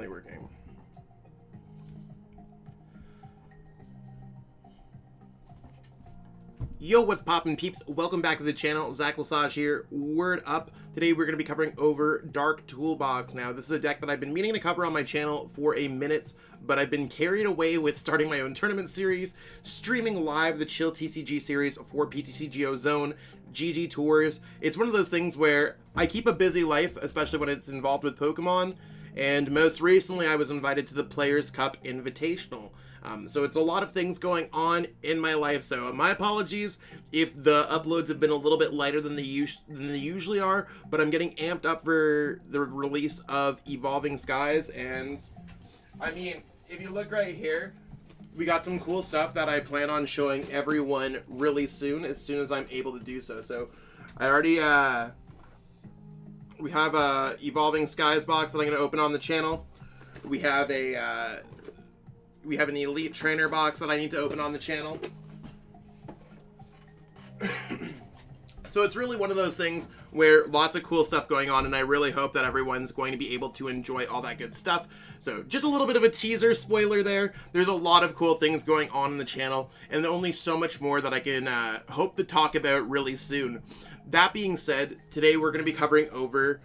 finally working. Yo, what's poppin' peeps? Welcome back to the channel. Zach Lesage here. Word up. Today we're going to be covering over Dark Toolbox. Now, this is a deck that I've been meaning to cover on my channel for a minute, but I've been carried away with starting my own tournament series, streaming live the Chill TCG series for PTCGO Zone, GG Tours. It's one of those things where I keep a busy life, especially when it's involved with Pokemon, and most recently I was invited to the Players' Cup Invitational. So it's a lot of things going on in my life, so my apologies if the uploads have been a little bit lighter than they usually are, but I'm getting amped up for the release of Evolving Skies, and I mean, if you look right here, we got some cool stuff that I plan on showing everyone really soon, as I'm able to do so. So I already, we have a Evolving Skies box that I'm going to open on the channel. We have an Elite Trainer box that I need to open on the channel. So it's really one of those things where lots of cool stuff going on, and I really hope that everyone's going to be able to enjoy all that good stuff. So just a little bit of a teaser spoiler there. There's a lot of cool things going on in the channel, and only so much more that I can hope to talk about really soon. That being said, today we're going to be covering over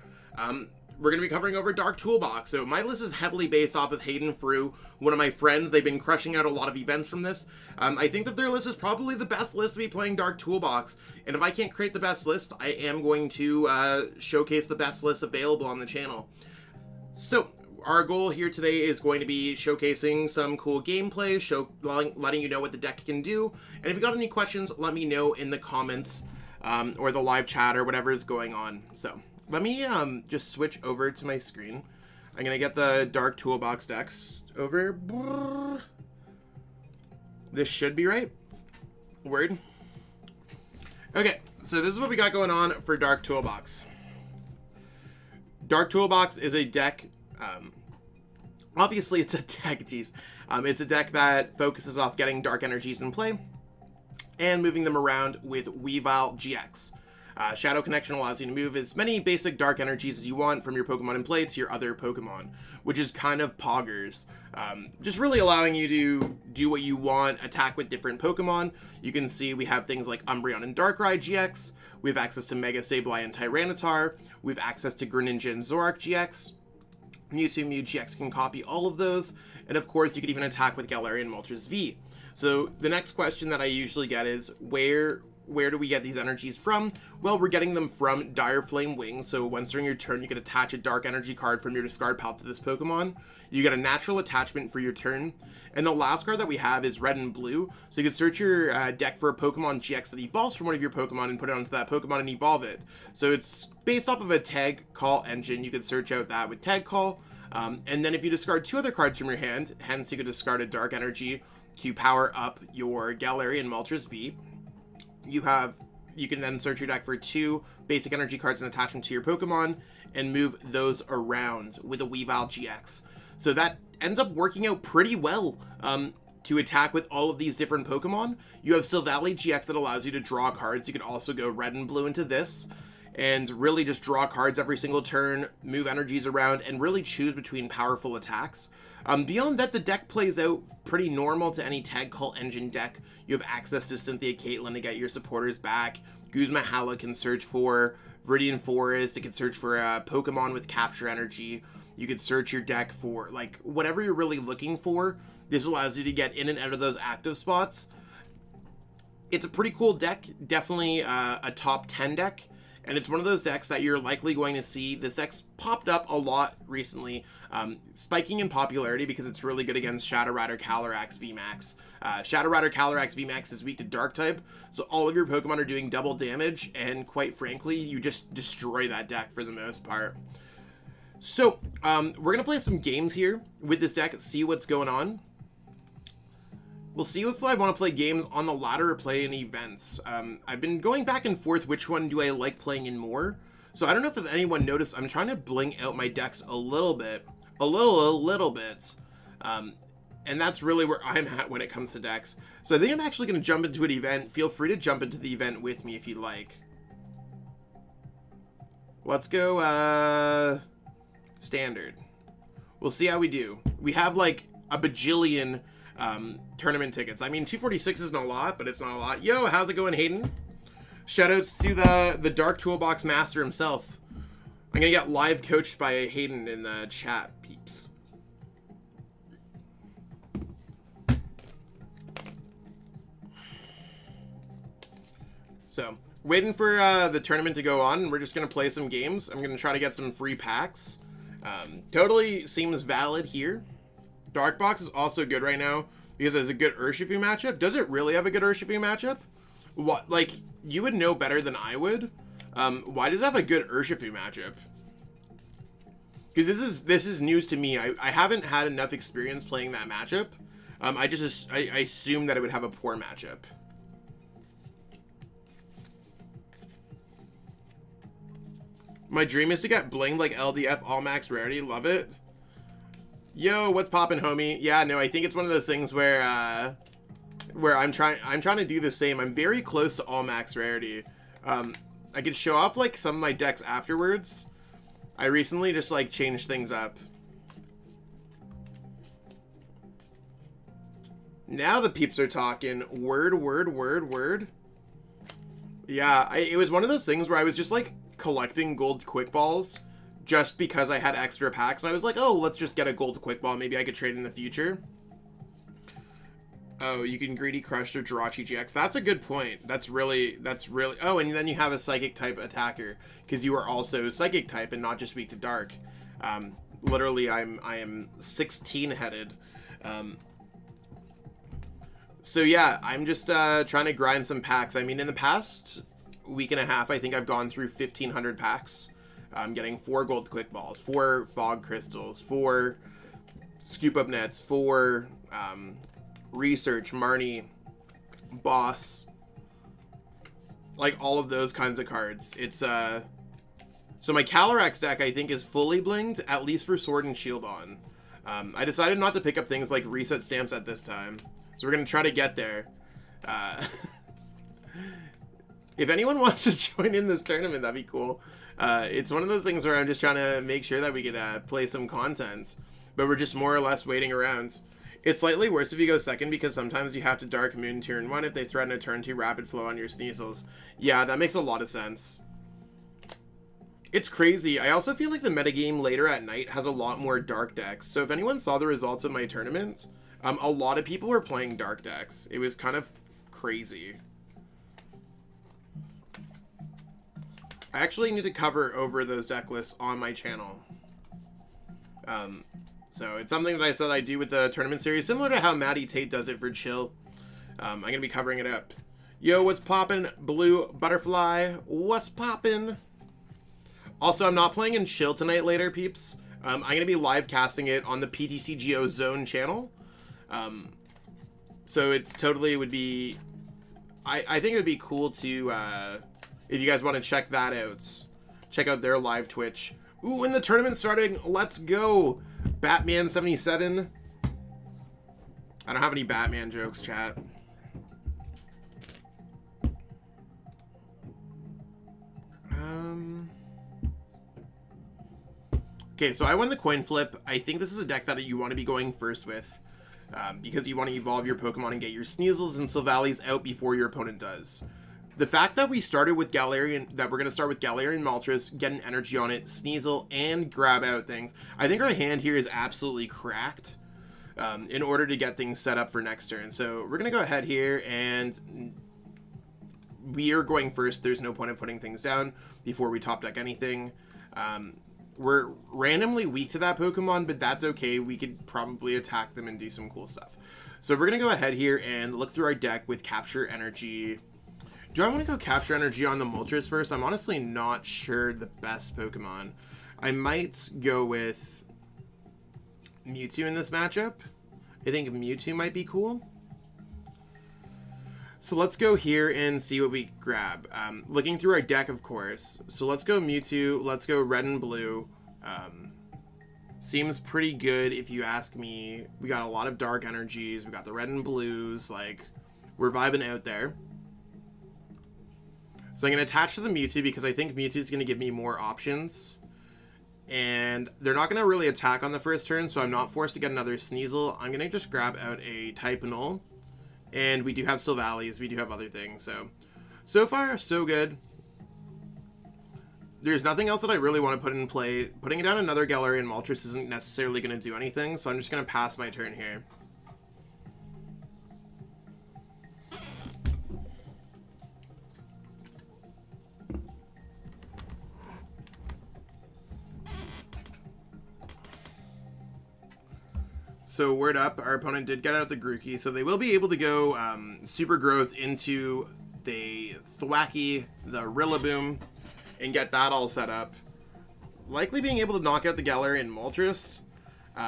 Dark Toolbox. So my list is heavily based off of Hayden Frew, one of my friends. They've been crushing out a lot of events from this. I think that their list is probably the best list to be playing Dark Toolbox. And if I can't create the best list, I am going to showcase the best list available on the channel. So our goal here today is going to be showcasing some cool gameplay, letting you know what the deck can do. And if you got any questions, let me know in the comments or the live chat or whatever is going on. So let me just switch over to my screen. I'm going to get the Dark Toolbox decks over. This should be right. Word. Okay, so this is what we got going on for Dark Toolbox. Dark Toolbox is a deck, obviously it's a deck, it's a deck that focuses off getting dark energies in play and moving them around with Weavile-GX. Shadow Connection allows you to move as many basic dark energies as you want from your Pokemon in play to your other Pokemon, which is kind of poggers. Just really allowing you to do what you want, attack with different Pokemon. You can see we have things like Umbreon and Darkrai-GX. We have access to Mega Sableye and Tyranitar. We have access to Greninja and Zoroark-GX. Mewtwo, Mew-GX can copy all of those. And of course, you could even attack with Galarian Moltres V. So the next question that I usually get is, where do we get these energies from? Well, we're getting them from Dire Flame Wing. So once during your turn, you can attach a dark energy card from your discard pile to this Pokemon. You get a natural attachment for your turn. And the last card that we have is red and blue. So you can search your deck for a Pokemon GX that evolves from one of your Pokemon and put it onto that Pokemon and evolve it. So it's based off of a tag call engine. You could search out that with tag call. And then if you discard two other cards from your hand, hence you could discard a dark energy to power up your Galarian Moltres V. You can then search your deck for two basic energy cards and attach them to your Pokemon and move those around with a Weavile-GX. So that ends up working out pretty well to attack with all of these different Pokemon. You have Silvally-GX that allows you to draw cards. You could also go red and blue into this and really just draw cards every single turn, move energies around, and really choose between powerful attacks. Beyond that, the deck plays out pretty normal to any tag call engine deck. You have access to Cynthia Caitlyn to get your supporters back. Guzma Hala can search for Viridian Forest. It can search for a Pokemon with capture energy. You could search your deck for, like, whatever you're really looking for. This allows you to get in and out of those active spots. It's a pretty cool deck. Definitely a top 10 deck. And it's one of those decks that you're likely going to see. This deck's popped up a lot recently, spiking in popularity because it's really good against Shadow Rider Calyrex VMAX. Shadow Rider Calyrex VMAX is weak to Dark type, so all of your Pokemon are doing double damage, and quite frankly, you just destroy that deck for the most part. So, we're going to play some games here with this deck, see what's going on. We'll see if I want to play games on the ladder or play in events. I've been going back and forth which one do I like playing in more. So I don't know if anyone noticed, I'm trying to bling out my decks a little bit. A little bit. And that's really where I'm at when it comes to decks. So I think I'm actually going to jump into an event. Feel free to jump into the event with me if you'd like. Let's go, standard. We'll see how we do. We have like a bajillion tournament tickets. I mean, 246 isn't a lot, but it's not a lot. Yo, how's it going, Hayden? Shoutouts to the Dark Toolbox master himself. I'm gonna get live coached by Hayden in the chat, peeps. So, waiting for the tournament to go on. We're just going to play some games. I'm going to try to get some free packs. Totally seems valid here. Darkbox is also good right now because it has a good Urshifu matchup. Does it really have a good Urshifu matchup? What, like, you would know better than I would. Why does it have a good Urshifu matchup? Because this is news to me. I haven't had enough experience playing that matchup. I assume that it would have a poor matchup. My dream is to get blinged like LDF all max rarity. Love it. Yo, what's poppin', homie? Yeah, no, I think it's one of those things where I'm trying to do the same. I'm very close to all max rarity. I could show off like some of my decks afterwards. I recently just like changed things up. Now the peeps are talking. Word, word, word, word. Yeah, it was one of those things where I was just like collecting gold quick balls just because I had extra packs, and I was like, oh, let's just get a gold quick ball, maybe I could trade in the future. Oh, you can greedy crush their Jirachi-GX. That's a good point. That's really oh, and then you have a psychic type attacker because you are also psychic type and not just weak to dark. Literally I am 16 headed. So yeah, I'm just trying to grind some packs. I mean, in the past week and a half, I think I've gone through 1,500 packs. I'm getting 4 gold quick balls, 4 fog crystals, 4 scoop up nets, 4 research, Marnie, boss, like all of those kinds of cards. It's so my Calyrex deck I think is fully blinged, at least for Sword and Shield on. I decided not to pick up things like reset stamps at this time, so we're gonna try to get there. If anyone wants to join in this tournament, that'd be cool. It's one of those things where I'm just trying to make sure that we could play some content, but we're just more or less waiting around. It's slightly worse if you go second because sometimes you have to Dark Moon turn 1 if they threaten a turn 2 rapid flow on your Sneasels. Yeah, that makes a lot of sense. It's crazy. I also feel like the metagame later at night has a lot more dark decks. So if anyone saw the results of my tournament, a lot of people were playing dark decks. It was kind of crazy. I actually need to cover over those deck lists on my channel. So it's something that I said I do with the tournament series, similar to how Maddie Tate does it for Chill. I'm going to be covering it up. Yo, what's poppin'? Blue Butterfly, what's poppin'? Also, I'm not playing in Chill tonight later, peeps. I'm going to be live casting it on the PTCGO Zone channel. So it's totally would be... I think it would be cool to... if you guys want to check that out, check out their live Twitch. Ooh, and the tournament's starting. Let's go. Batman 77. I don't have any Batman jokes, chat. Okay, so I won the coin flip. I think this is a deck that you want to be going first with, because you want to evolve your Pokemon and get your Sneasels and Silvallies out before your opponent does. The fact that we started with Galarian, that we're going to start with Galarian Moltres, get an energy on it, Sneasel, and grab out things. I think our hand here is absolutely cracked in order to get things set up for next turn. So we're going to go ahead here, and we are going first. There's no point in putting things down before we top deck anything. We're randomly weak to that Pokemon, but that's okay. We could probably attack them and do some cool stuff. So we're going to go ahead here and look through our deck with Capture Energy. Do I want to go Capture Energy on the Moltres first? I'm honestly not sure the best Pokemon. I might go with Mewtwo in this matchup. I think Mewtwo might be cool. So let's go here and see what we grab. Looking through our deck, of course. So let's go Mewtwo. Let's go red and blue. Seems pretty good if you ask me. We got a lot of dark energies. We got the red and blues. Like, we're vibing out there. So I'm going to attach to the Mewtwo because I think Mewtwo is going to give me more options. And they're not going to really attack on the first turn, so I'm not forced to get another Sneasel. I'm going to just grab out a type Null. And we do have Silvallies, we do have other things, so far, so good. There's nothing else that I really want to put in play. Putting down another Galarian Moltres isn't necessarily going to do anything, so I'm just going to pass my turn here. So word up, our opponent did get out the Grookey, so they will be able to go Super Growth into the Thwackey, the Rillaboom, and get that all set up. Likely being able to knock out the Galarian Moltres,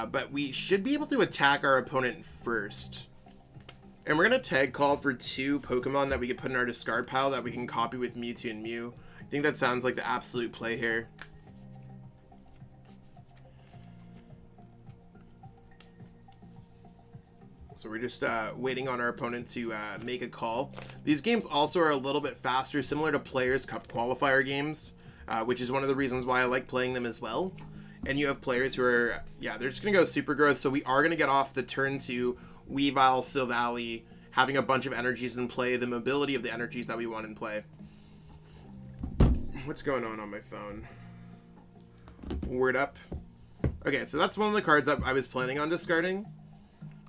but we should be able to attack our opponent first. And we're going to tag call for 2 Pokemon that we can put in our discard pile that we can copy with Mewtwo and Mew. I think that sounds like the absolute play here. So we're just waiting on our opponent to make a call. These games also are a little bit faster, similar to Players' Cup qualifier games, which is one of the reasons why I like playing them as well. And you have players who are, yeah, they're just going to go Super Growth, so we are going to get off the turn 2 Weavile, Silvally, having a bunch of energies in play, the mobility of the energies that we want in play. What's going on my phone? Word up. Okay, so that's one of the cards that I was planning on discarding.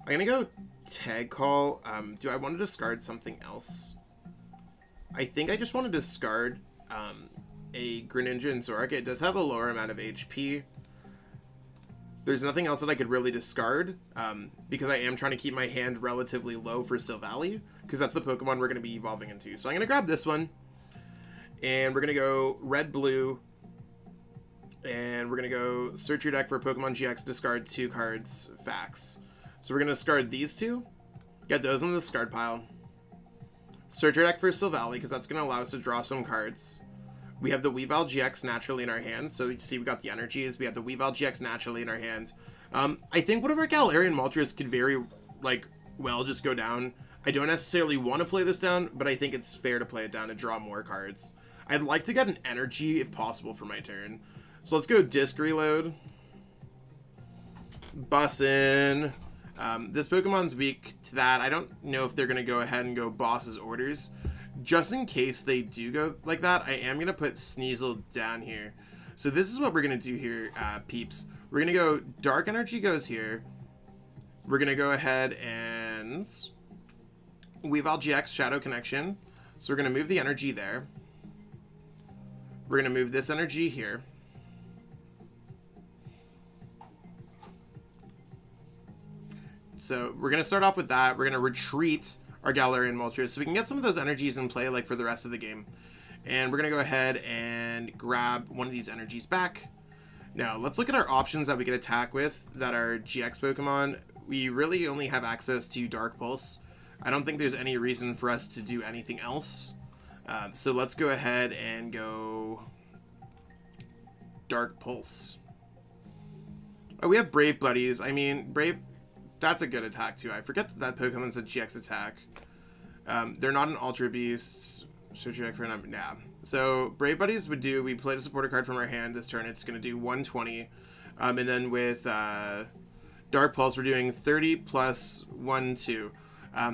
I'm gonna go tag call. Do I want to discard something else? I think I just want to discard a Greninja and Zoroark. It does have a lower amount of HP. There's nothing else that I could really discard because I am trying to keep my hand relatively low for Silvally, because that's the Pokemon we're going to be evolving into. So I'm going to grab this one, and we're going to go red-blue, and we're going to go search your deck for Pokemon GX, discard 2 cards, fax. So we're going to discard these 2, get those in the discard pile, search our deck for Silvally, because that's going to allow us to draw some cards. We have the Weavile-GX naturally in our hands, so you see we got the energies. We have the Weavile-GX naturally in our hands. I think one of our Galarian Moltres could very, well just go down. I don't necessarily want to play this down, but I think it's fair to play it down and draw more cards. I'd like to get an energy, if possible, for my turn. So let's go Disc Reload. Bussin'. This Pokemon's weak to that. I don't know if they're going to go ahead and go Boss's Orders. Just in case they do go like that, I am going to put Sneasel down here. So this is what we're going to do here, peeps. We're going to go Dark Energy goes here. We're going to go ahead and Weavile-GX Shadow Connection. So we're going to move the energy there. We're going to move this energy here. So we're going to start off with that. We're going to retreat our Galarian Moltres so we can get some of those energies in play like for the rest of the game. And we're going to go ahead and grab one of these energies back. Now, let's look at our options that we can attack with that are GX Pokemon. We really only have access to Dark Pulse. I don't think there's any reason for us to do anything else. So let's go ahead and go Dark Pulse. Oh, we have Brave Buddies. I mean, Brave, that's a good attack too. I forget that Pokemon's a GX attack. They're not an Ultra Beast. Search your deck for a number. Nah. So Brave Buddies would do, we played a supporter card from our hand this turn. It's going to do 120. And then with Dark Pulse, we're doing 30 plus 1, 2.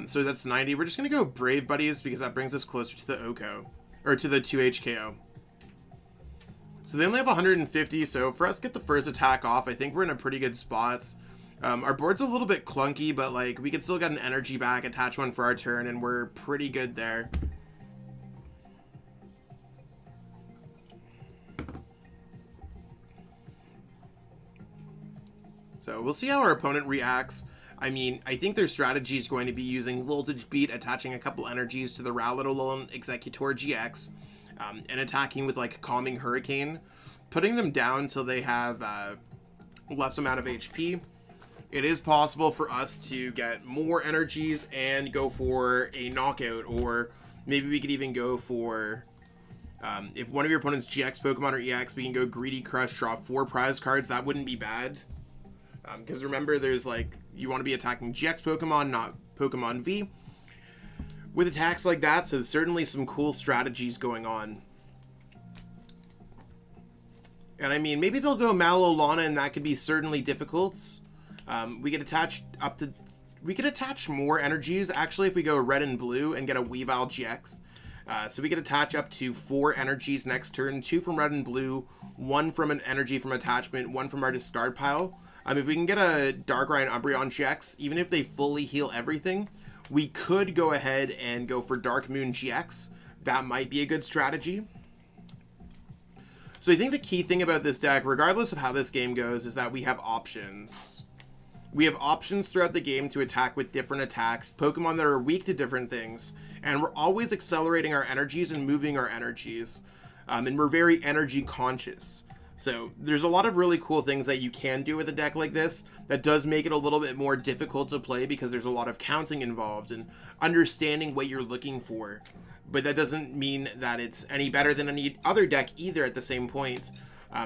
So that's 90. We're just going to go Brave Buddies because that brings us closer to the OKO. Or to the 2 HKO. So they only have 150. So for us to get the first attack off, I think we're in a pretty good spot. Our board's a little bit clunky, but like we can still get an energy back, attach one for our turn, and we're pretty good there. So we'll see how our opponent reacts. I mean, I think their strategy is going to be using Voltage Beat, attaching a couple energies to the Rowlet Executor GX, and attacking with like Calming Hurricane, putting them down till they have less amount of HP. It is possible for us to get more energies and go for a knockout, or maybe we could even go for, if one of your opponent's GX Pokemon or EX, we can go Greedy Crush, draw 4 prize cards. That wouldn't be bad. Because remember, there's like, you want to be attacking GX Pokemon, not Pokemon V. With attacks like that, so certainly some cool strategies going on. And I mean, maybe they'll go Mallow-Lana, and that could be certainly difficult. We could attach we could attach more energies, actually, if we go red and blue and get a Weavile-GX. So we could attach up to 4 energies next turn, 2 from red and blue, 1 from an energy from attachment, 1 from our discard pile. If we can get a Darkrai and Umbreon GX, even if they fully heal everything, we could go ahead and go for Dark Moon GX. That might be a good strategy. So I think the key thing about this deck, regardless of how this game goes, is that we have options. We have options throughout the game to attack with different attacks, Pokemon that are weak to different things, and we're always accelerating our energies and moving our energies. And we're very energy conscious. So there's a lot of really cool things that you can do with a deck like this that does make it a little bit more difficult to play because there's a lot of counting involved and understanding what you're looking for. But that doesn't mean that it's any better than any other deck either at the same point.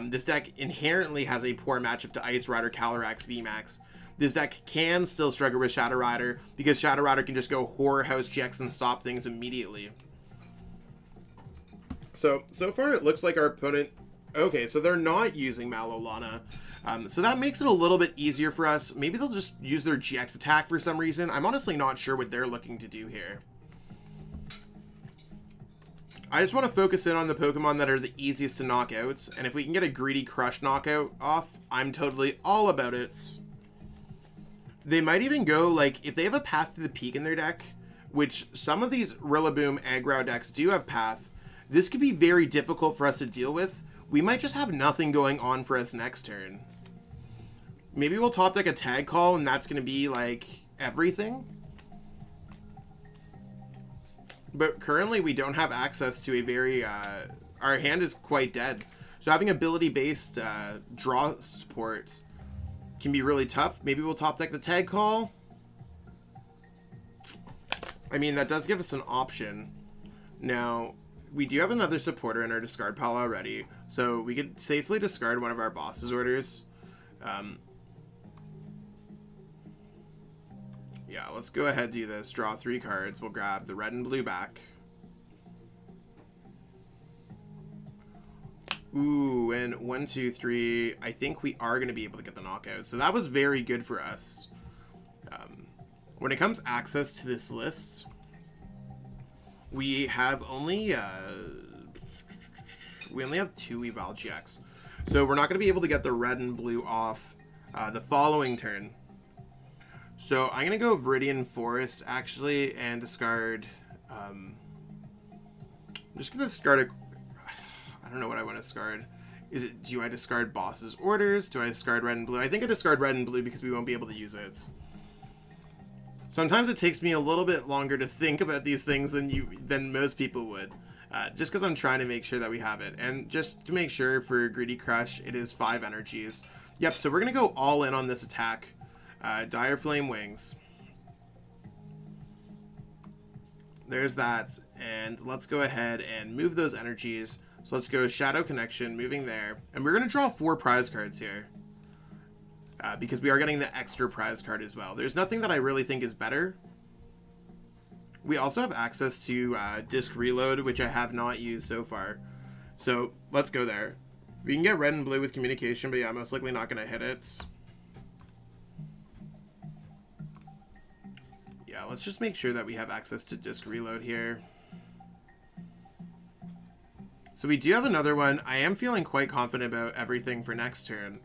This deck inherently has a poor matchup to Ice Rider Calyrex VMAX. This deck can still struggle with Shadow Rider because Shadow Rider can just go Horror House GX and stop things immediately. So far it looks like our opponent... Okay, so they're not using Mallow-Lana. So that makes it a little bit easier for us. Maybe they'll just use their GX attack for some reason. I'm honestly not sure what they're looking to do here. I just want to focus in on the Pokemon that are the easiest to knock out. And if we can get a Greedy Crush knockout off, I'm totally all about it. They might even go, like, if they have a Path to the Peak in their deck, which some of these Rillaboom aggro decks do have Path, this could be very difficult for us to deal with. We might just have nothing going on for us next turn. Maybe we'll top deck a Tag Call, and that's going to be, like, everything. But currently, we don't have access to a very... our hand is quite dead. So having ability-based draw support can be really tough. Maybe we'll top deck the Tag Call. I mean, that does give us an option. Now, we do have another supporter in our discard pile already, so we could safely discard one of our boss's orders. Yeah, let's go ahead and do this. Draw 3 cards. We'll grab the red and blue back. Ooh, and 1, 2, 3. I think we are going to be able to get the knockout. So that was very good for us. When it comes access to this list, we have only have 2 Weavile-GX. So we're not going to be able to get the red and blue off the following turn. So I'm going to go Viridian Forest, actually, and discard... I'm just going to discard I don't know what I want to discard. Do I discard boss's orders? Do I discard red and blue? I think I discard red and blue because we won't be able to use it. Sometimes it takes me a little bit longer to think about these things than most people would. Just because I'm trying to make sure that we have it. And just to make sure for Greedy Crush, it is 5 energies. Yep, so we're going to go all in on this attack. Dire Flame Wings. There's that. And let's go ahead and move those energies. So let's go Shadow Connection, moving there. And we're going to draw 4 prize cards here. Because we are getting the extra prize card as well. There's nothing that I really think is better. We also have access to Disc Reload, which I have not used so far. So let's go there. We can get red and blue with Communication, but yeah, I'm most likely not going to hit it. Yeah, let's just make sure that we have access to Disc Reload here. So we do have another one. I am feeling quite confident about everything for next turn.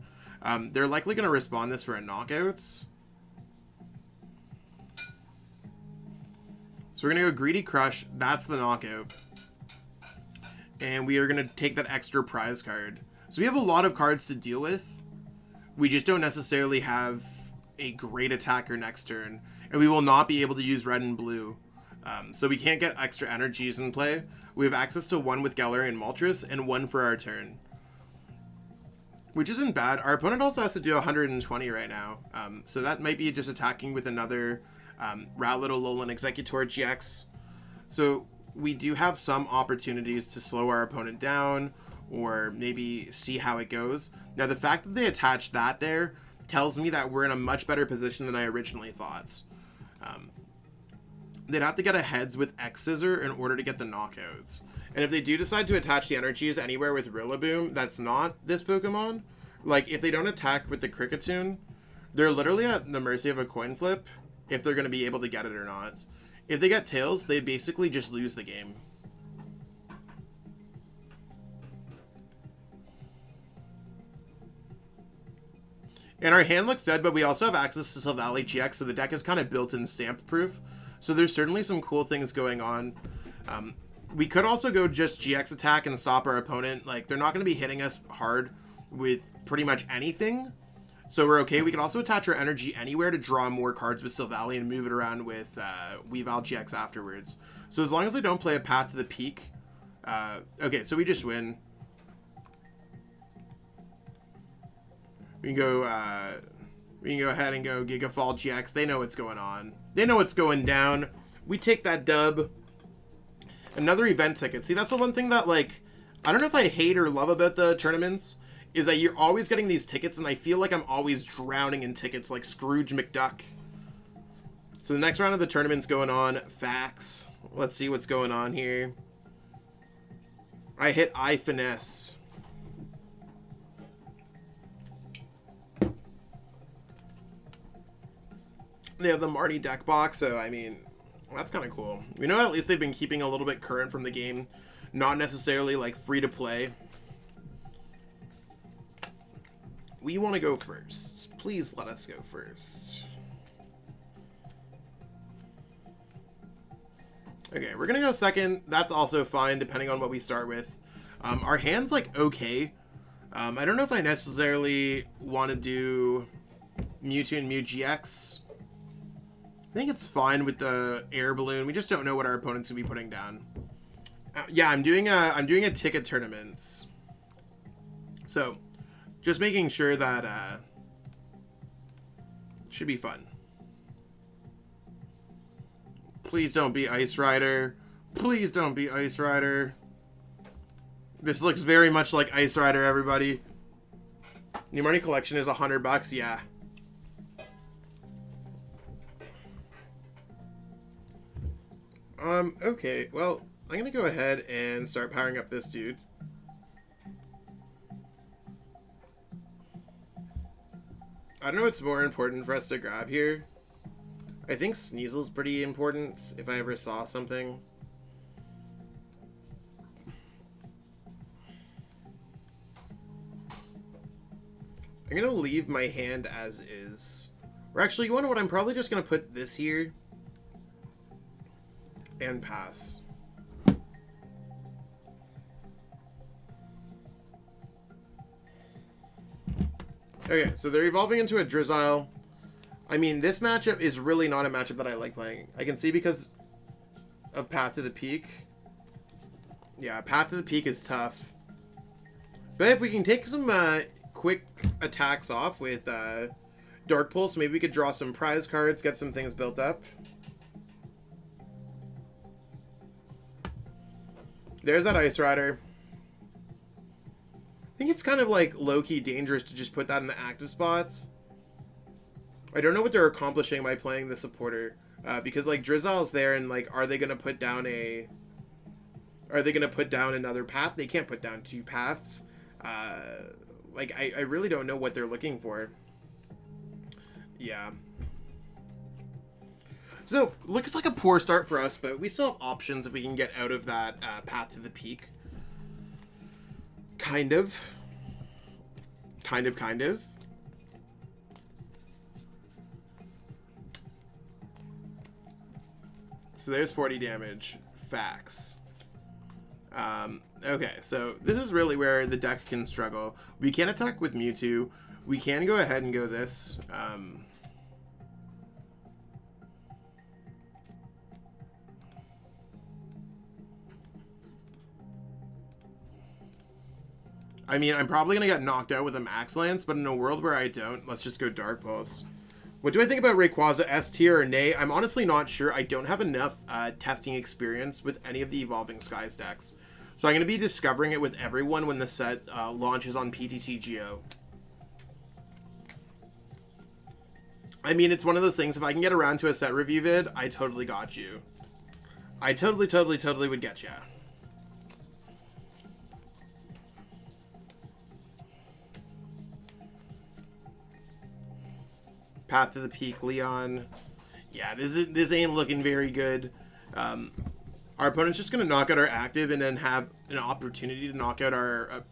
They're likely going to respond this for a knockout. So we're going to go Greedy Crush. That's the knockout. And we are going to take that extra prize card. So we have a lot of cards to deal with. We just don't necessarily have a great attacker next turn. And we will not be able to use red and blue. So we can't get extra energies in play. We have access to 1 with Galarian Moltres and 1 for our turn. Which isn't bad. Our opponent also has to do 120 right now. So that might be just attacking with another Rowlet, Alolan, Executor GX. So we do have some opportunities to slow our opponent down or maybe see how it goes. Now the fact that they attached that there tells me that we're in a much better position than I originally thought. They'd have to get a heads with X-Scissor in order to get the knockouts. And if they do decide to attach the energies anywhere with Rillaboom that's not this Pokemon, like if they don't attack with the Kricketune, they're literally at the mercy of a coin flip if they're going to be able to get it or not. If they get Tails, they basically just lose the game. And our hand looks dead, but we also have access to Silvally-GX, so the deck is kind of built-in stamp proof. So there's certainly some cool things going on. We could also go just GX attack and stop our opponent. Like, they're not going to be hitting us hard with pretty much anything. So we're okay. We can also attach our energy anywhere to draw more cards with Silvally and move it around with Weavile-GX afterwards. So as long as they don't play a Path to the Peak... okay, so we just win. We can go ahead and go Gigafall GX. They know what's going on. They know what's going down. We take that dub. Another event ticket. See, that's the one thing that, like, I don't know if I hate or love about the tournaments, is that you're always getting these tickets, and I feel like I'm always drowning in tickets like Scrooge McDuck. So the next round of the tournament's going on. Facts. Let's see what's going on here. I hit I Finesse. They have the Marty deck box, so I mean, that's kind of cool. You know, at least they've been keeping a little bit current from the game, not necessarily like free to play. We want to go first. Please let us go first. Okay, we're gonna go second. That's also fine, depending on what we start with. Our hand's like okay. I don't know if I necessarily want to do Mewtwo and Mew-GX. I think it's fine with the air balloon. We just don't know what our opponent's gonna be putting down. Yeah, I'm doing a ticket tournaments. So, just making sure that should be fun. Please don't be Ice Rider. Please don't be Ice Rider. This looks very much like Ice Rider, everybody. New Money Collection is $100, yeah. Okay, well, I'm gonna go ahead and start powering up this dude. I don't know what's more important for us to grab here. I think Sneasel's pretty important, if I ever saw something. I'm gonna leave my hand as is. Or actually, you wanna know what? I'm probably just gonna put this here. And pass. Okay, so they're evolving into a Drizzile. I mean, this matchup is really not a matchup that I like playing. I can see because of Path to the Peak. Yeah, Path to the Peak is tough. But if we can take some quick attacks off with Dark Pulse, maybe we could draw some prize cards, get some things built up. There's that Ice Rider. I think it's kind of like low-key dangerous to just put that in the active spots. I don't know what they're accomplishing by playing the supporter. Because like Drizzile's there and like are they gonna put down another path? They can't put down two paths. Like I really don't know what they're looking for. Yeah. So, looks like a poor start for us, but we still have options if we can get out of that Path to the Peak. Kind of. Kind of. So there's 40 damage. Facts. Okay, so this is really where the deck can struggle. We can attack with Mewtwo. We can go ahead and go this. I mean, I'm probably going to get knocked out with a Max Lance, but in a world where I don't, let's just go Dark Pulse. What do I think about Rayquaza? S tier or nay? I'm honestly not sure. I don't have enough testing experience with any of the Evolving Skies decks. So I'm going to be discovering it with everyone when the set launches on PTCGO. I mean, it's one of those things, if I can get around to a set review vid, I totally got you. I totally would get ya. Path to the Peak Leon. Yeah, this ain't looking very good. Our opponent's just going to knock out our active and then have an opportunity to knock out our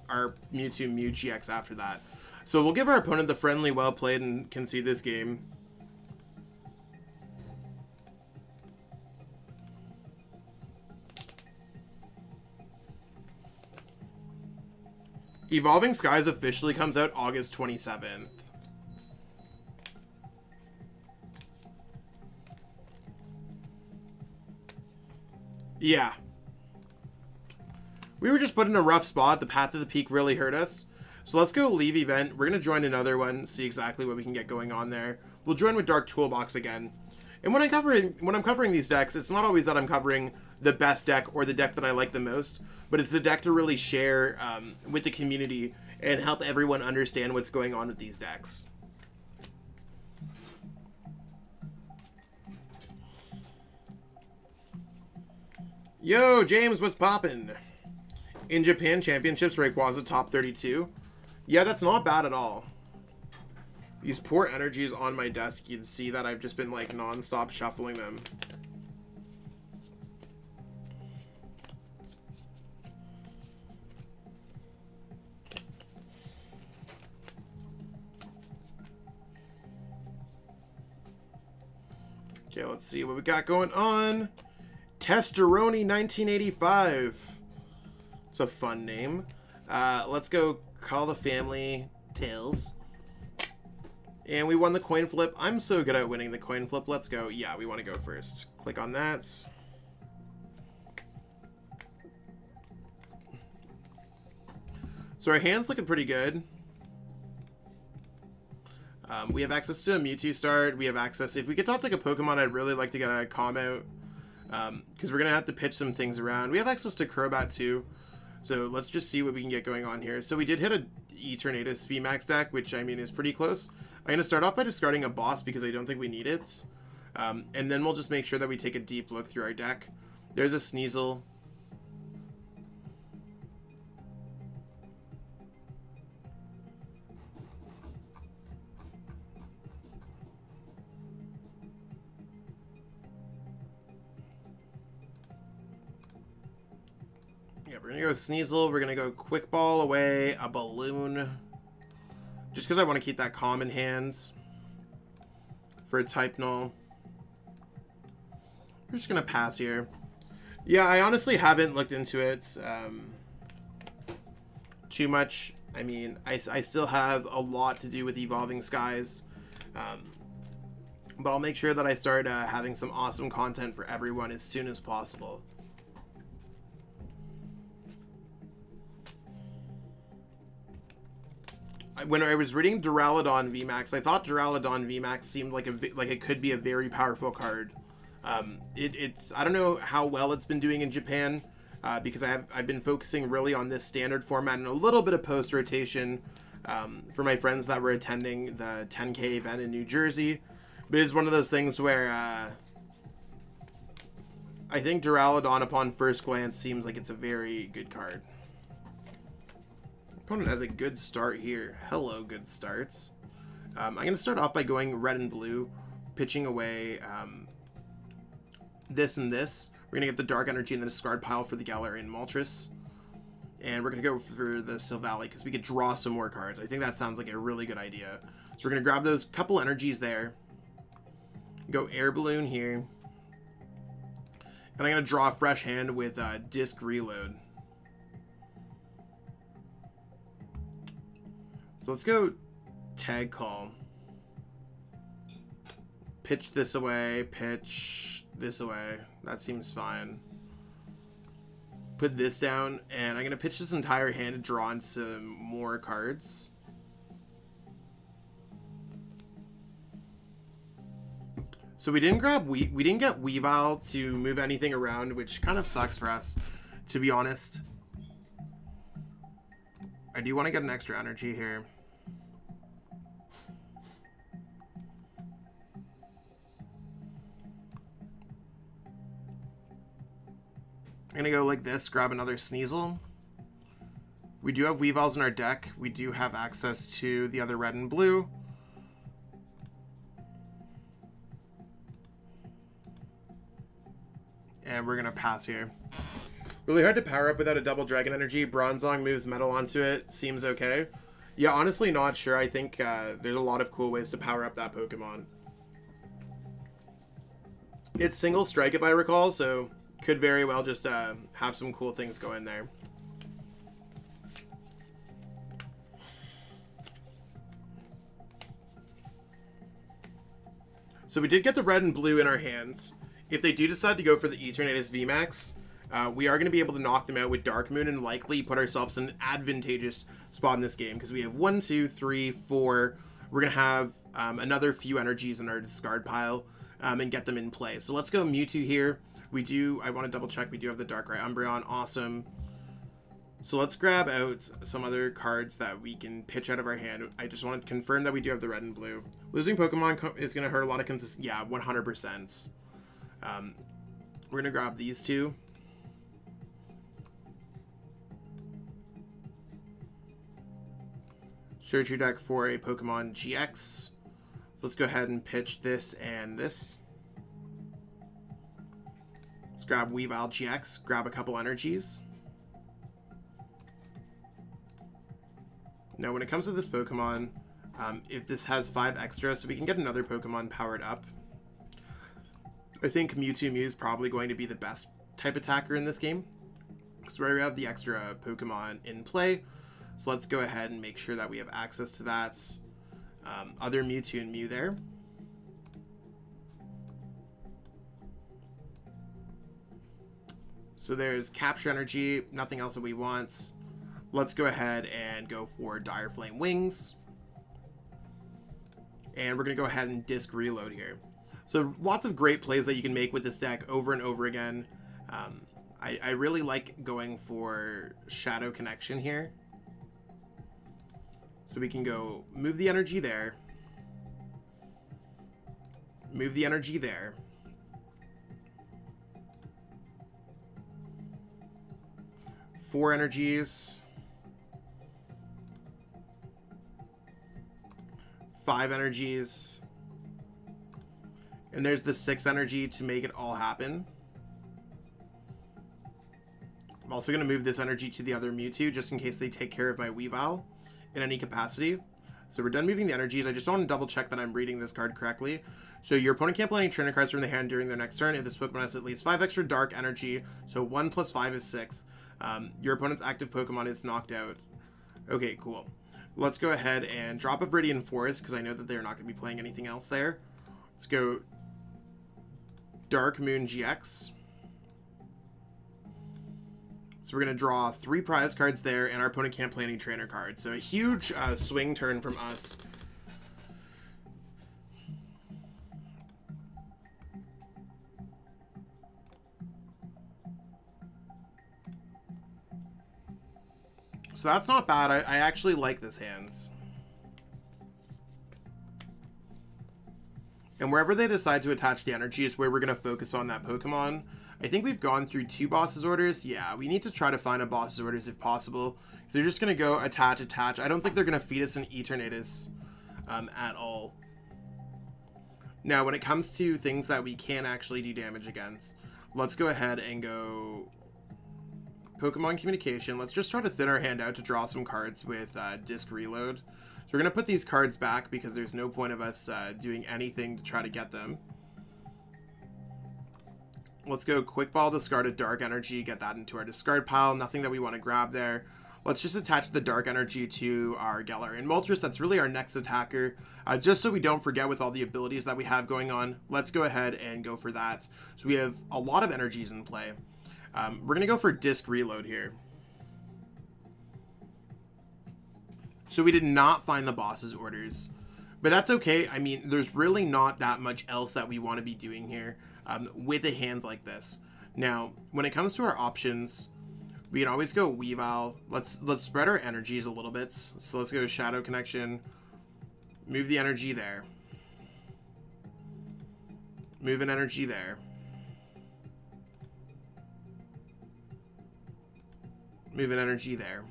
Mewtwo Mew-GX after that. So we'll give our opponent the friendly well played and concede this game. Evolving Skies officially comes out August 27th. Yeah. We were just put in a rough spot. The Path to the Peak really hurt us. So let's go leave event. We're going to join another one, see exactly what we can get going on there. We'll join with Dark Toolbox again. And when I'm covering these decks, it's not always that I'm covering the best deck or the deck that I like the most, but it's the deck to really share with the community and help everyone understand what's going on with these decks. Yo, James, what's poppin'? In Japan Championships, Rayquaza top 32. Yeah, that's not bad at all. These poor energies on my desk, you'd see that I've just been like non-stop shuffling them. Okay, let's see what we got going on. Testeroni 1985. It's a fun name. Let's go call the family Tails. And we won the coin flip. I'm so good at winning the coin flip. Let's go. Yeah, we want to go first. Click on that. So our hand's looking pretty good. We have access to a Mewtwo start. We have access. If we could top take a Pokemon, I'd really like to get a Calm out. Because we're going to have to pitch some things around. We have access to Crobat too. So let's just see what we can get going on here. So we did hit a Eternatus VMAX deck, which I mean is pretty close. I'm going to start off by discarding a boss because I don't think we need it. And then we'll just make sure that we take a deep look through our deck. There's a Sneasel. Yeah, we're going to go Sneasel. We're going to go Quick Ball away, a Balloon. Just because I want to keep that Calm in hands for a type null. We're just going to pass here. Yeah, I honestly haven't looked into it too much. I mean, I still have a lot to do with Evolving Skies. But I'll make sure that I start having some awesome content for everyone as soon as possible. When I was reading Duraludon VMAX, I thought Duraludon VMAX seemed like it could be a very powerful card. It's I don't know how well it's been doing in Japan because I've been focusing really on this standard format and a little bit of post rotation for my friends that were attending the 10K event in New Jersey. But it's one of those things where I think Duraludon upon first glance seems like it's a very good card. Opponent has a good start here. Hello, good starts. I'm going to start off by going red and blue, pitching away this and this. We're going to get the Dark Energy in the discard pile for the Galarian Moltres. And we're going to go for the Silvally because we could draw some more cards. I think that sounds like a really good idea. So we're going to grab those couple energies there. Go Air Balloon here. And I'm going to draw a fresh hand with Disc Reload. So let's go Tag Call. Pitch this away, pitch this away. That seems fine. Put this down, and I'm going to pitch this entire hand to draw in some more cards. So we didn't grab we didn't get Weavile to move anything around, which kind of sucks for us, to be honest. I do want to get an extra energy here. I'm going to go like this, grab another Sneasel. We do have Weaviles in our deck. We do have access to the other red and blue. and we're gonna pass here. Really hard to power up without a double Dragon Energy. Bronzong moves Metal onto it. Seems okay. Yeah, honestly not sure. I think there's a lot of cool ways to power up that Pokemon. It's single strike if I recall, so could very well just have some cool things go in there. So we did get the red and blue in our hands. If they do decide to go for the Eternatus VMAX, we are going to be able to knock them out with Dark Moon and likely put ourselves in an advantageous spot in this game because we have 1, 2, 3, 4. We're going to have another few energies in our discard pile and get them in play. So let's go Mewtwo here. I want to double check, we do have the Darkrai Umbreon. Awesome. So let's grab out some other cards that we can pitch out of our hand. I just want to confirm that we do have the red and blue. Losing Pokemon is going to hurt a lot of consistency. Yeah, 100%. We're going to grab these two. Search your deck for a Pokemon GX. So let's go ahead and pitch this and this. Let's grab Weavile-GX, grab a couple energies. Now, when it comes to this Pokemon, if this has 5 extra, so we can get another Pokemon powered up. I think Mewtwo Mew is probably going to be the best type attacker in this game, because we already have the extra Pokemon in play. So let's go ahead and make sure that we have access to that. Other Mewtwo and Mew there. So there's Capture Energy, nothing else that we want. Let's go ahead and go for Dire Flame Wings. And we're going to go ahead and Disc Reload here. So lots of great plays that you can make with this deck over and over again. I really like going for Shadow Connection here. So we can go move the energy there. Move the energy there. Four energies. 5 energies. And there's the 6 energy to make it all happen. I'm also going to move this energy to the other Mewtwo just in case they take care of my Weavile in any capacity. So we're done moving the energies. I just want to double check that I'm reading this card correctly. So your opponent can't play any trainer cards from the hand during their next turn if this Pokemon has at least 5 extra dark energy. So 1 plus 5 is 6. Your opponent's active Pokemon is knocked out. Okay, cool. Let's go ahead and drop a Viridian Forest because I know that they're not going to be playing anything else there. Let's go Dark Moon GX. So we're going to draw 3 prize cards there, and our opponent can't play any trainer cards. So a huge swing turn from us. So that's not bad. I actually like this hands. And wherever they decide to attach the energy is where we're going to focus on that Pokemon. I think we've gone through 2 bosses orders. Yeah, we need to try to find a boss's orders if possible. So they're just going to go attach, attach. I don't think they're going to feed us an Eternatus at all. Now, when it comes to things that we can actually do damage against, let's go ahead and go Pokemon Communication. Let's just try to thin our hand out to draw some cards with Disc Reload. So we're going to put these cards back because there's no point of us doing anything to try to get them. Let's go Quick Ball, discard a Dark Energy, get that into our discard pile. Nothing that we want to grab there. Let's just attach the Dark Energy to our Galarian Moltres. That's really our next attacker. Just so we don't forget with all the abilities that we have going on, let's go ahead and go for that. So we have a lot of energies in play. We're going to go for Disc Reload here. So we did not find the boss's orders, but that's okay. I mean, there's really not that much else that we want to be doing here with a hand like this. Now, when it comes to our options, we can always go Weavile. Let's spread our energies a little bit. So let's go Shadow Connection. Move the energy there. Move an energy there. Move an energy there.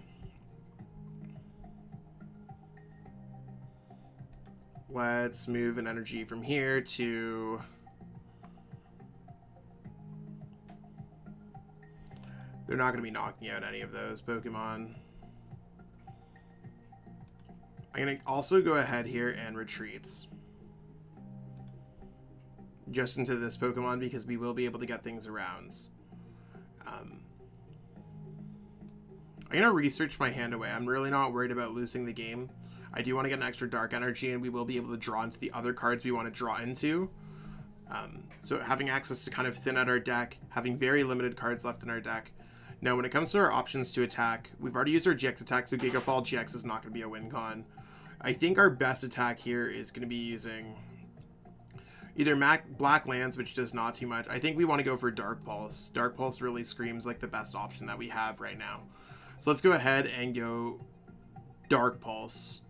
Let's move an energy from here to They're not going to be knocking out any of those Pokemon. I'm going to also go ahead here and retreat just into this Pokemon because we will be able to get things around. I'm going to research my hand away. I'm really not worried about losing the game. I do want to get an extra Dark Energy, and we will be able to draw into the other cards we want to draw into. So having access to kind of thin out our deck, having very limited cards left in our deck. Now, when it comes to our options to attack, we've already used our GX attack, so Gigafall-GX is not going to be a win con. I think our best attack here is going to be using either Black Lands, which does not too much. I think we want to go for Dark Pulse. Dark Pulse really screams like the best option that we have right now. So let's go ahead and go Dark Pulse.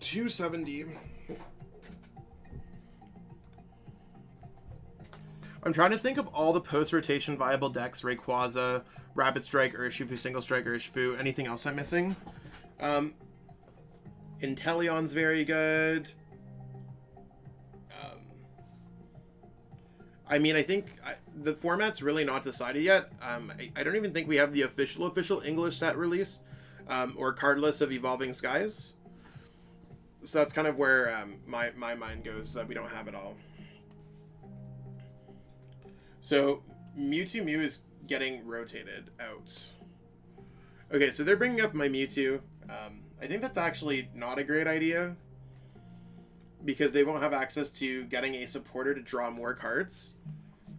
$270. I'm trying to think of all the post-rotation viable decks. Rayquaza, Rapid Strike, Urshifu, Single Strike, Urshifu. Anything else I'm missing? Inteleon's very good. I mean, I think the format's really not decided yet. I don't even think we have the official English set release or card list of Evolving Skies. So that's kind of where my mind goes, that we don't have it all. So Mewtwo Mew is getting rotated out. Okay, so they're bringing up my Mewtwo. I think that's actually not a great idea because they won't have access to getting a supporter to draw more cards.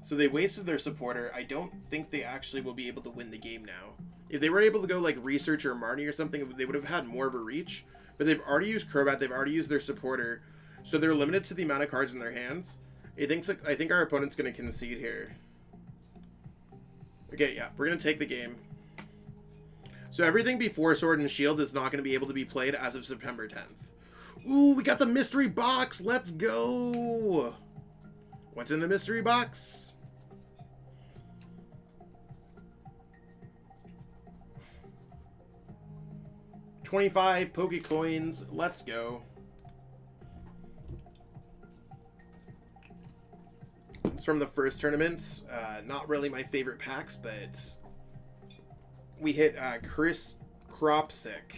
So they wasted their supporter. I don't think they actually will be able to win the game now. If they were able to go like Research or Marnie or something, they would have had more of a reach. But they've already used Crobat, they've already used their supporter, so they're limited to the amount of cards in their hands. I think our opponent's going to concede here. Okay, yeah, we're going to take the game. So everything before Sword and Shield is not going to be able to be played as of September 10th. Ooh, we got the mystery box! Let's go! What's in the mystery box? 25 Pokecoins. Let's go. It's from the first tournament. Not really my favorite packs, but we hit Chris Cropsick.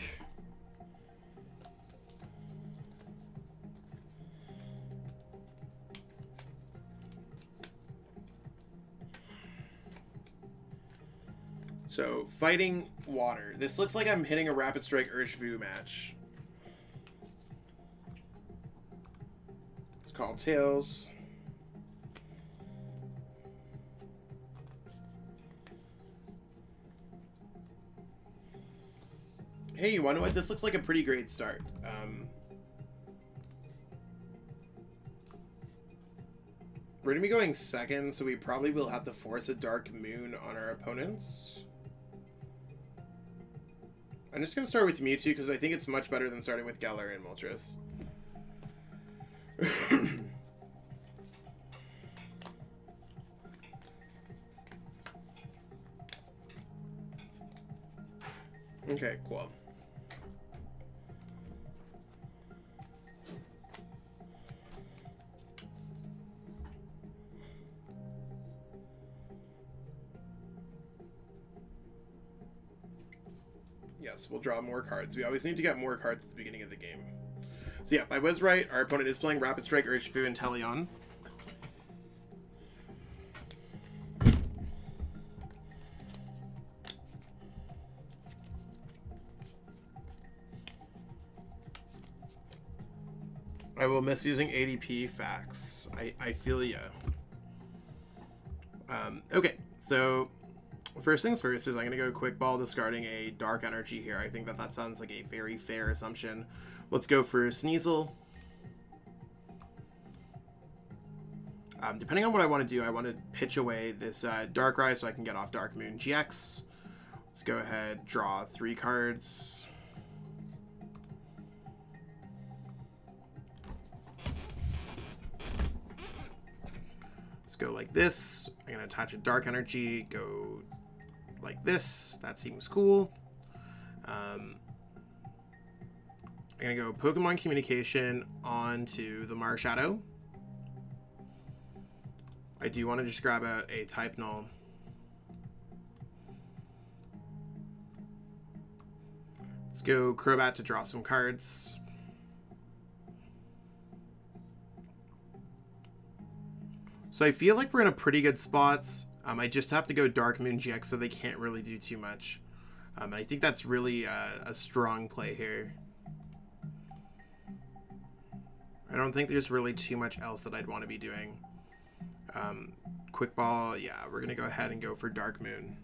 So, Fighting Water. This looks like I'm hitting a Rapid Strike Urshifu match. It's called Tails. Hey, you want to know what? This looks like a pretty great start. We're going to be going second, so we probably will have to force a Dark Moon on our opponents. I'm just going to start with Mewtwo because I think it's much better than starting with Galarian Moltres. Okay, cool. Yes, we'll draw more cards. We always need to get more cards at the beginning of the game. So yeah, I was right. Our opponent is playing Rapid Strike, Urshifu, and Inteleon. I will miss using ADP facts. I feel ya. Okay, so first things first is I'm going to go Quick Ball, discarding a Dark Energy here. I think that sounds like a very fair assumption. Let's go for Sneasel. Depending on what I want to do, I want to pitch away this Darkrai so I can get off Dark Moon GX. Let's go ahead, draw 3 cards. Let's go like this. I'm going to attach a Dark Energy, go like this. That seems cool. I'm going to go Pokemon Communication onto the Marshadow. I do want to just grab a type null. Let's go Crobat to draw some cards. So I feel like we're in a pretty good spots. I just have to go Dark Moon-GX so they can't really do too much. I think that's really a strong play here. I don't think there's really too much else that I'd want to be doing. Quick Ball, yeah, we're going to go ahead and go for Dark Moon.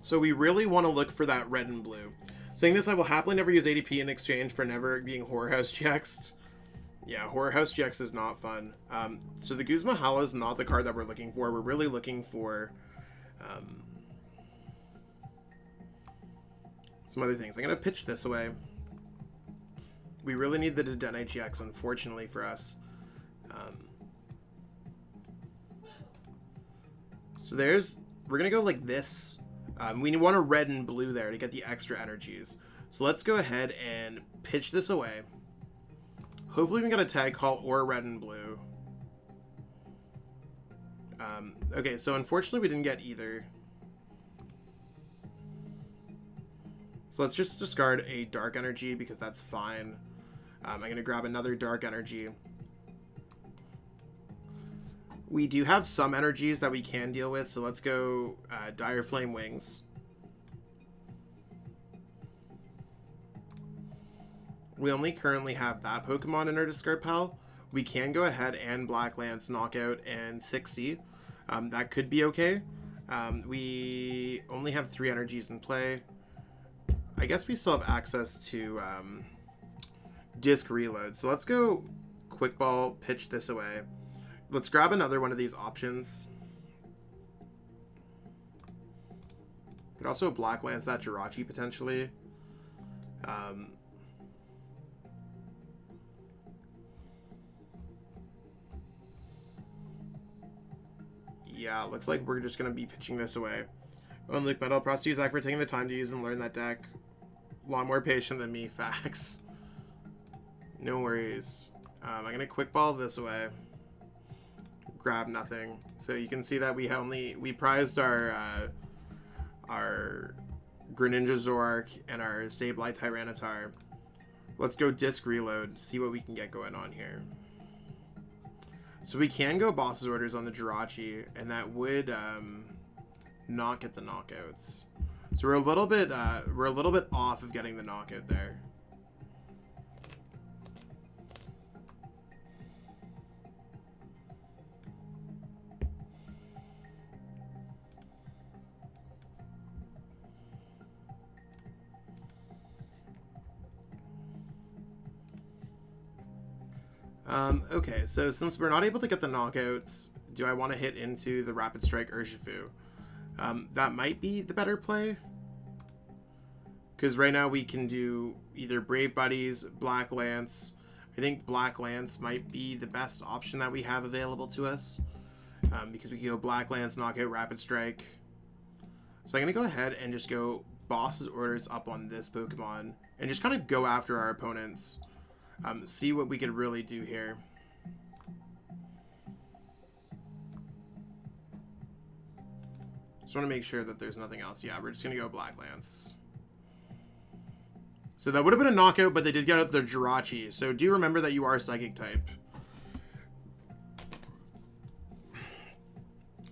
So we really want to look for that red and blue. Saying this, I will happily never use ADP in exchange for never being Horror House GX'd. Yeah, Horror House GX is not fun. So the Guzma Hala is not the card that we're looking for. We're really looking for some other things. I'm going to pitch this away. We really need the Dedenne-GX, unfortunately for us. So we're going to go like this. We want a red and blue there to get the extra energies. So let's go ahead and pitch this away. Hopefully we can get a tag call or red and blue. Okay, so unfortunately we didn't get either. So let's just discard a dark energy because that's fine. I'm going to grab another dark energy. We do have some energies that we can deal with, so let's go Dire Flame Wings. We only currently have that Pokemon in our discard pile. We can go ahead and Black Lance, Knockout, and 60. That could be okay. We only have 3 energies in play. I guess we still have access to Disc Reload. So let's go Quick Ball, pitch this away. Let's grab another one of these options. Could also Black Lance that Jirachi potentially. Yeah, looks like we're just going to be pitching this away. Luke Metal, props to you, Zach, for taking the time to use and learn that deck. A lot more patient than me, facts. No worries. I'm going to Quick Ball this away. Grab nothing. So you can see that we prized our Greninja Zoroark and our Sableye Tyranitar. Let's go Disc Reload, see what we can get going on here. So we can go Boss's Orders on the Jirachi, and that would not get the knockouts. So we're a little bit off of getting the knockout there. Okay, so since we're not able to get the knockouts, do I want to hit into the Rapid Strike Urshifu? That might be the better play. Because right now we can do either Brave Buddies, Black Lance. I think Black Lance might be the best option that we have available to us. Because we can go Black Lance, Knockout, Rapid Strike. So I'm going to go ahead and just go Boss's Orders up on this Pokemon. And just kind of go after our opponents. See what we could really do here. Just want to make sure that there's nothing else. Yeah, we're just going to go Black Lance. So that would have been a knockout, but they did get out the Jirachi. So do remember that you are Psychic type.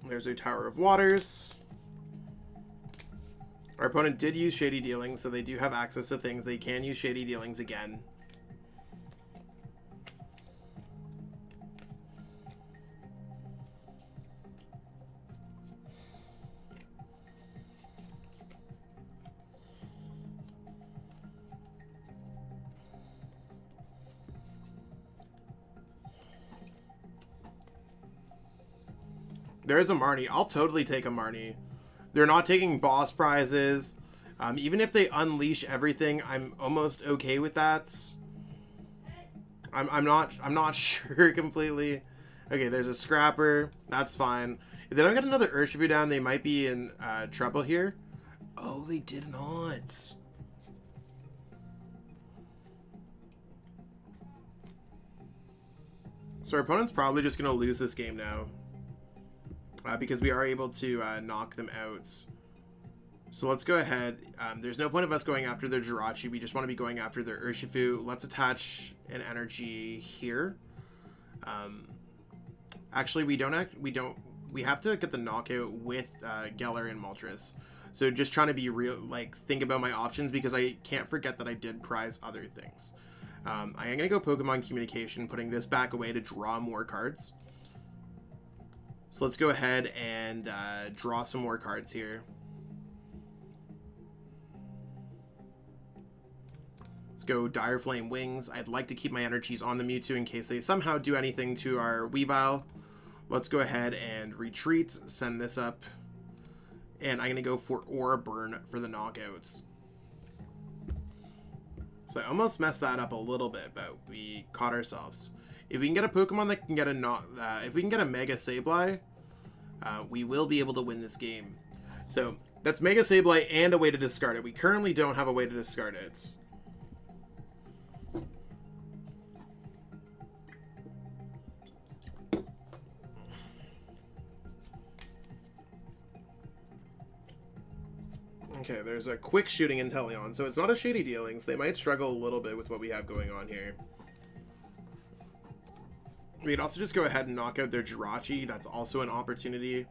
There's our Tower of Waters. Our opponent did use Shady Dealings, so they do have access to things. They can use Shady Dealings again. There is a Marnie. I'll totally take a Marnie. They're not taking boss prizes. Even if they unleash everything, I'm almost okay with that. I'm not sure completely. Okay, there's a Scrapper. That's fine. If they don't get another Urshifu down, they might be in trouble here. Oh, they did not. So our opponent's probably just going to lose this game now. Because we are able to knock them out. So let's go ahead. There's no point of us going after their Jirachi. We just want to be going after their Urshifu. Let's attach an energy here. Actually, we have to get the knockout with Galarian Moltres. So just trying to be real, like, think about my options, because I can't forget that I did prize other things. I am going to go Pokemon Communication, putting this back away to draw more cards. So let's go ahead and draw some more cards here. Let's go Dire Flame Wings. I'd like to keep my energies on the Mewtwo in case they somehow do anything to our Weavile. Let's go ahead and retreat, send this up. And I'm going to go for Aura Burn for the knockouts. So I almost messed that up a little bit, but we caught ourselves. If we can get a Pokemon that can get a if we can get a Mega Sableye, we will be able to win this game. So that's Mega Sableye and a way to discard it. We currently don't have a way to discard it. Okay, there's a quick shooting Inteleon, so it's not a Shady Dealings. They might struggle a little bit with what we have going on here. We could also just go ahead and knock out their Jirachi. That's also an opportunity.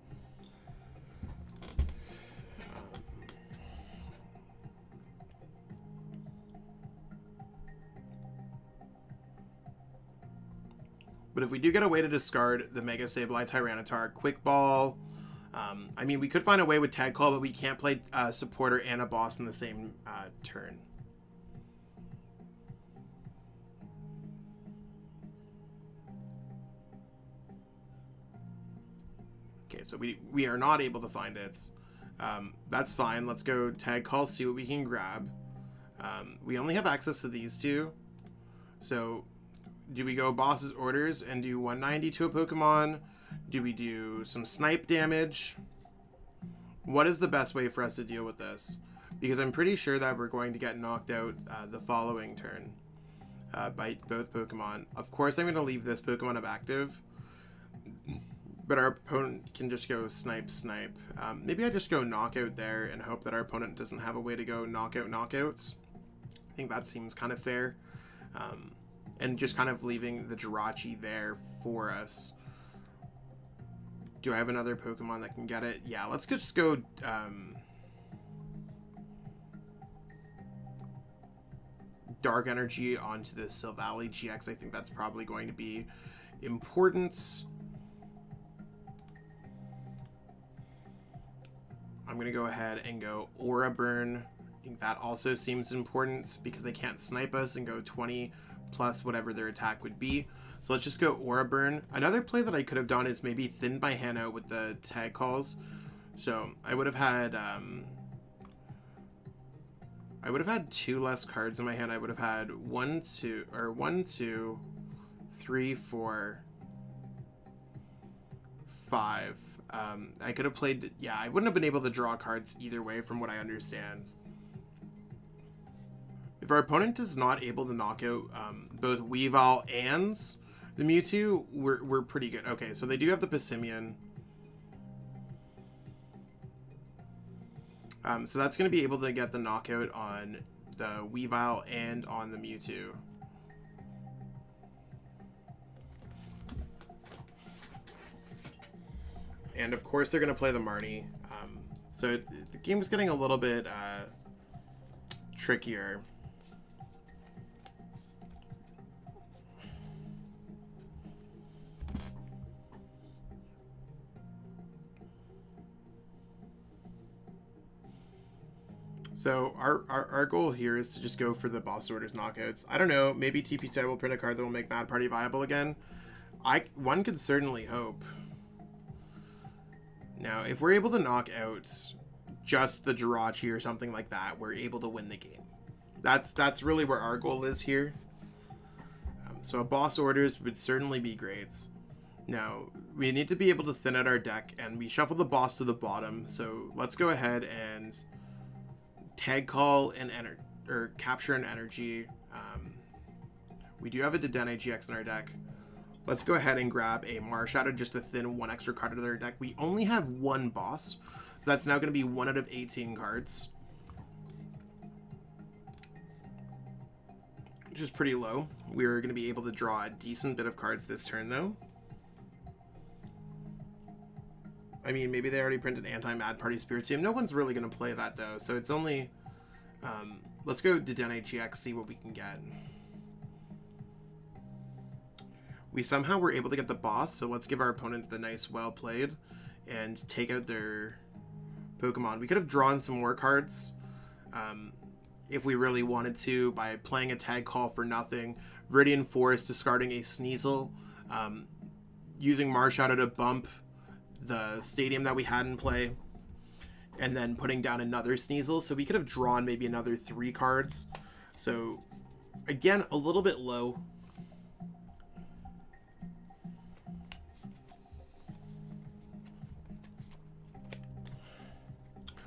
But if we do get a way to discard the Mega Sableye Tyranitar, Quick Ball. I mean, we could find a way with Tag Call, but we can't play a supporter and a boss in the same turn. Okay, so we are not able to find it. That's fine. Let's go Tag Call, see what we can grab. We only have access to these two. So do we go Boss's Orders and do 190 to a Pokemon? Do we do some snipe damage? What is the best way for us to deal with this? Because I'm pretty sure that we're going to get knocked out the following turn by both Pokemon. Of course, I'm going to leave this Pokemon up active, but our opponent can just go snipe. Maybe I just go knockout there and hope that our opponent doesn't have a way to go knockouts. I think that seems kind of fair. And just kind of leaving the Jirachi there for us. Do I have another Pokemon that can get it? Yeah, let's just go Dark Energy onto the Silvally-GX. I think that's probably going to be important. I'm going to go ahead and go Aura Burn. I think that also seems important because they can't snipe us and go 20 plus whatever their attack would be. So let's just go Aura Burn. Another play that I could have done is maybe thin my hand out with the Tag Calls. So I would have had two less cards in my hand. I would have had 1, 2, 3, 4, 5. I could have played, yeah, I wouldn't have been able to draw cards either way from what I understand. If our opponent is not able to knock out both Weavile and the Mewtwo, we're pretty good. Okay, so they do have the Passimian. So that's going to be able to get the knockout on the Weavile and on the Mewtwo. And of course they're going to play the Marnie. So the game is getting a little bit trickier. So our goal here is to just go for the Boss Orders knockouts. I don't know, maybe TPCGO will print a card that will make Mad Party viable again. One could certainly hope. Now, if we're able to knock out just the Jirachi or something like that, we're able to win the game. That's really where our goal is here. So a boss orders would certainly be great. Now, we need to be able to thin out our deck, and we shuffle the boss to the bottom. So let's go ahead and tag call and capture an energy. We do have a Dedenne-GX in our deck. Let's go ahead and grab a Marshadow just to thin one extra card out of their deck. We only have one boss, so that's now going to be 1 out of 18 cards, which is pretty low. We're going to be able to draw a decent bit of cards this turn, though. I mean, maybe they already printed Anti-Mad Party Spirit Team. No one's really going to play that, though, so it's only... let's go Dedenne-GX, see what we can get. We somehow were able to get the boss, so let's give our opponent the nice well played and take out their Pokemon. We could have drawn some more cards if we really wanted to by playing a tag call for nothing, Viridian Forest discarding a Sneasel, using Marshadow to bump the stadium that we had in play, and then putting down another Sneasel. So we could have drawn maybe another 3 cards. So again, a little bit low.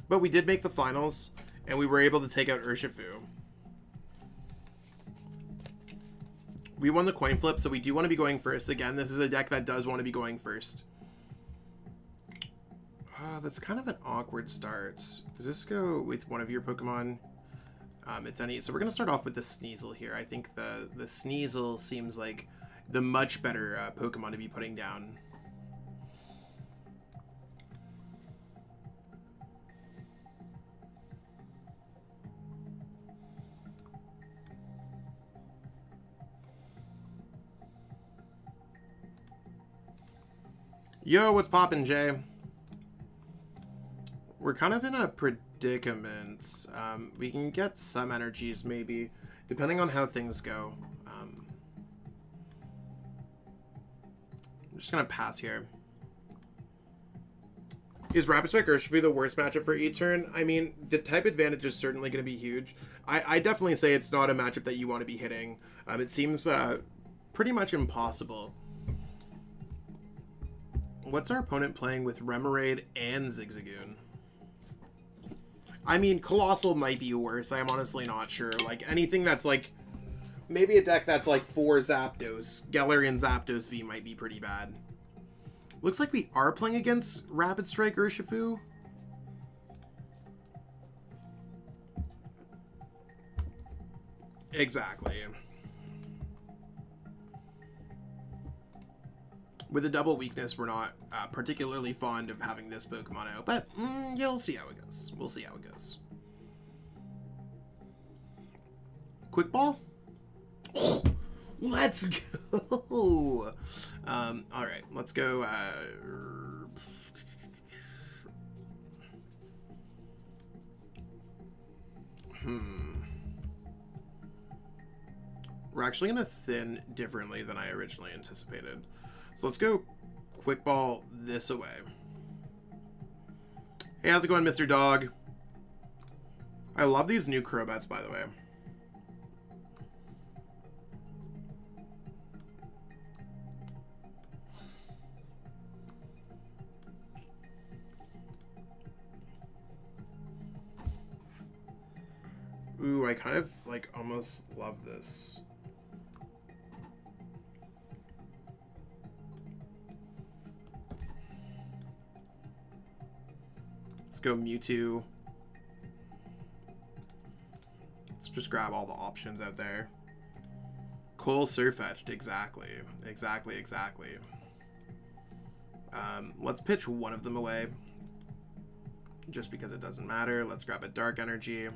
But we did make the finals, and we were able to take out Urshifu. We won the coin flip, so we do want to be going first. Again, this is a deck that does want to be going first. That's kind of an awkward start. Does this go with one of your Pokemon? It's any. So we're going to start off with the Sneasel here. I think the Sneasel seems like the much better Pokemon to be putting down. Yo, what's poppin', Jay? We're kind of in a predicament. We can get some energies, maybe, depending on how things go. I'm just going to pass here. Is Rapid Strike Urshifu the worst matchup for E-Turn? I mean, the type advantage is certainly going to be huge. I definitely say it's not a matchup that you want to be hitting. It seems pretty much impossible. What's our opponent playing with Remoraid and Zigzagoon? I mean, Colossal might be worse. I'm honestly not sure. Like, anything that's like... Maybe a deck that's like 4 Zapdos. Galarian Zapdos V might be pretty bad. Looks like we are playing against Rapid Strike Urshifu. Exactly. With a double weakness, we're not particularly fond of having this Pokemon out, but you'll see how it goes. We'll see how it goes. Quick Ball? Oh, let's go! Alright, let's go. We're actually going to thin differently than I originally anticipated. So let's go Quick Ball this away. Hey, how's it going, Mr. Dog? I love these new Crobats, by the way. Ooh, I kind of, like, almost love this. Let's go Mewtwo. Let's just grab all the options out there. Cole Surfetched, exactly. Exactly. Let's pitch one of them away. Just because it doesn't matter. Let's grab a Dark Energy.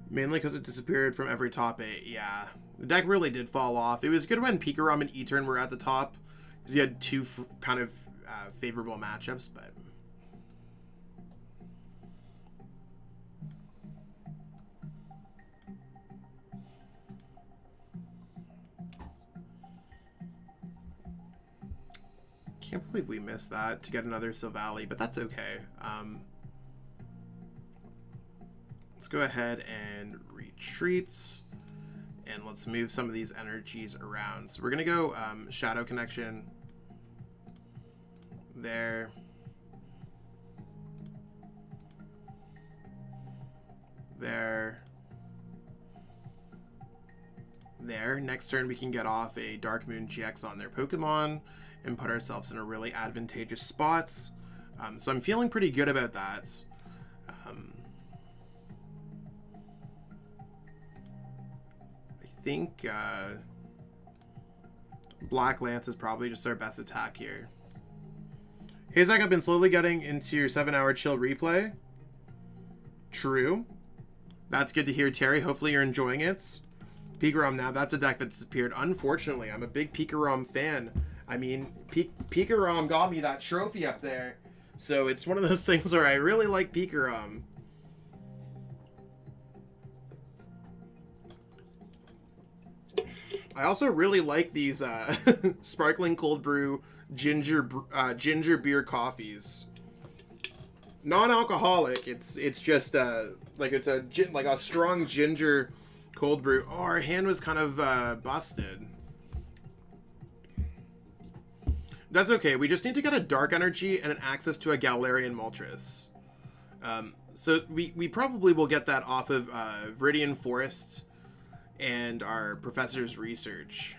Mainly because it disappeared from every top 8. Yeah, the deck really did fall off. It was good when Pikarom and E-Turn were at the top, because you had two kind of favorable matchups, but... Can't believe we missed that to get another Silvally, but that's okay. Let's go ahead and retreat, and let's move some of these energies around. So we're gonna go Shadow Connection there. There. Next turn we can get off a Dark Moon GX on their Pokemon and put ourselves in a really advantageous spots. So I'm feeling pretty good about that. I think Black Lance is probably just our best attack here. Hey Zach, I've been slowly getting into your 7-hour chill replay. True. That's good to hear, Terry. Hopefully you're enjoying it. Pikarom, now that's a deck that disappeared. Unfortunately, I'm a big Pikarom fan. I mean, Pikarom got me that trophy up there. So it's one of those things where I really like Pikarom. I also really like these sparkling cold brew ginger beer coffees. Non-alcoholic. It's just like a strong ginger cold brew. Oh, our hand was kind of busted. That's okay. We just need to get a Dark Energy and an access to a Galarian Moltres. So we probably will get that off of Viridian Forest and our professor's research.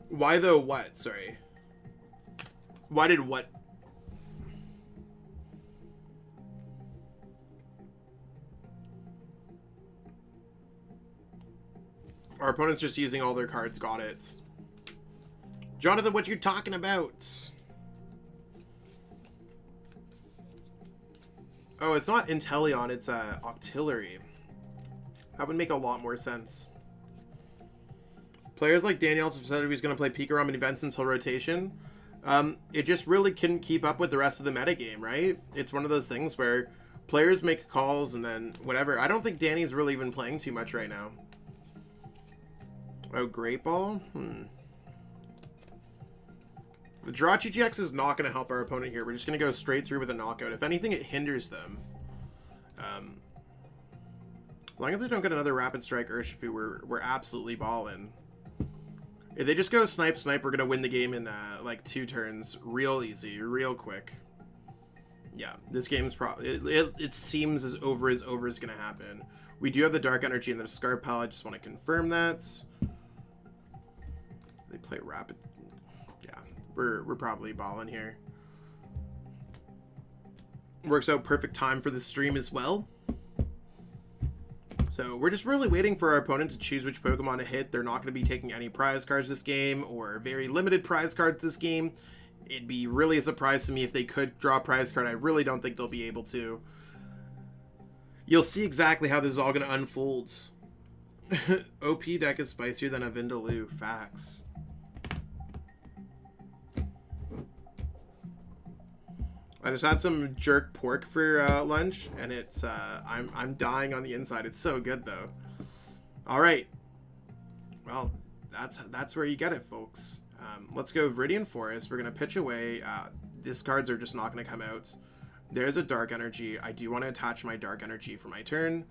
Why though what? Sorry. Why did what? Our opponent's just using all their cards. Got it. Jonathan, what you talking about? Oh, it's not Inteleon, it's Octillery. That would make a lot more sense. Players like Daniels have said he's going to play Pikarom in events until rotation. It just really couldn't keep up with the rest of the metagame, right? It's one of those things where players make calls and then whatever. I don't think Danny's really even playing too much right now. Oh, Great Ball? The Jirachi GX is not going to help our opponent here. We're just going to go straight through with a knockout. If anything, it hinders them. As long as they don't get another Rapid Strike Urshifu, we're absolutely balling. If they just go snipe, we're going to win the game in like 2 turns. Real easy, real quick. Yeah, this game's probably... It seems as over is going to happen. We do have the Dark Energy and the Scarpel. I just want to confirm that. They play Rapid... Yeah, we're probably balling here. Works out perfect time for the stream as well. So we're just really waiting for our opponent to choose which Pokemon to hit. They're not going to be taking any prize cards this game, or very limited prize cards this game. It'd be really a surprise to me if they could draw a prize card. I really don't think they'll be able to. You'll see exactly how this is all going to unfold. OP deck is spicier than a Vindaloo. Facts. I just had some jerk pork for lunch, and it's I'm dying on the inside. It's so good though. All right, well that's where you get it, folks. Let's go Viridian Forest. We're gonna pitch away. These cards are just not gonna come out. There's a Dark Energy. I do want to attach my Dark Energy for my turn.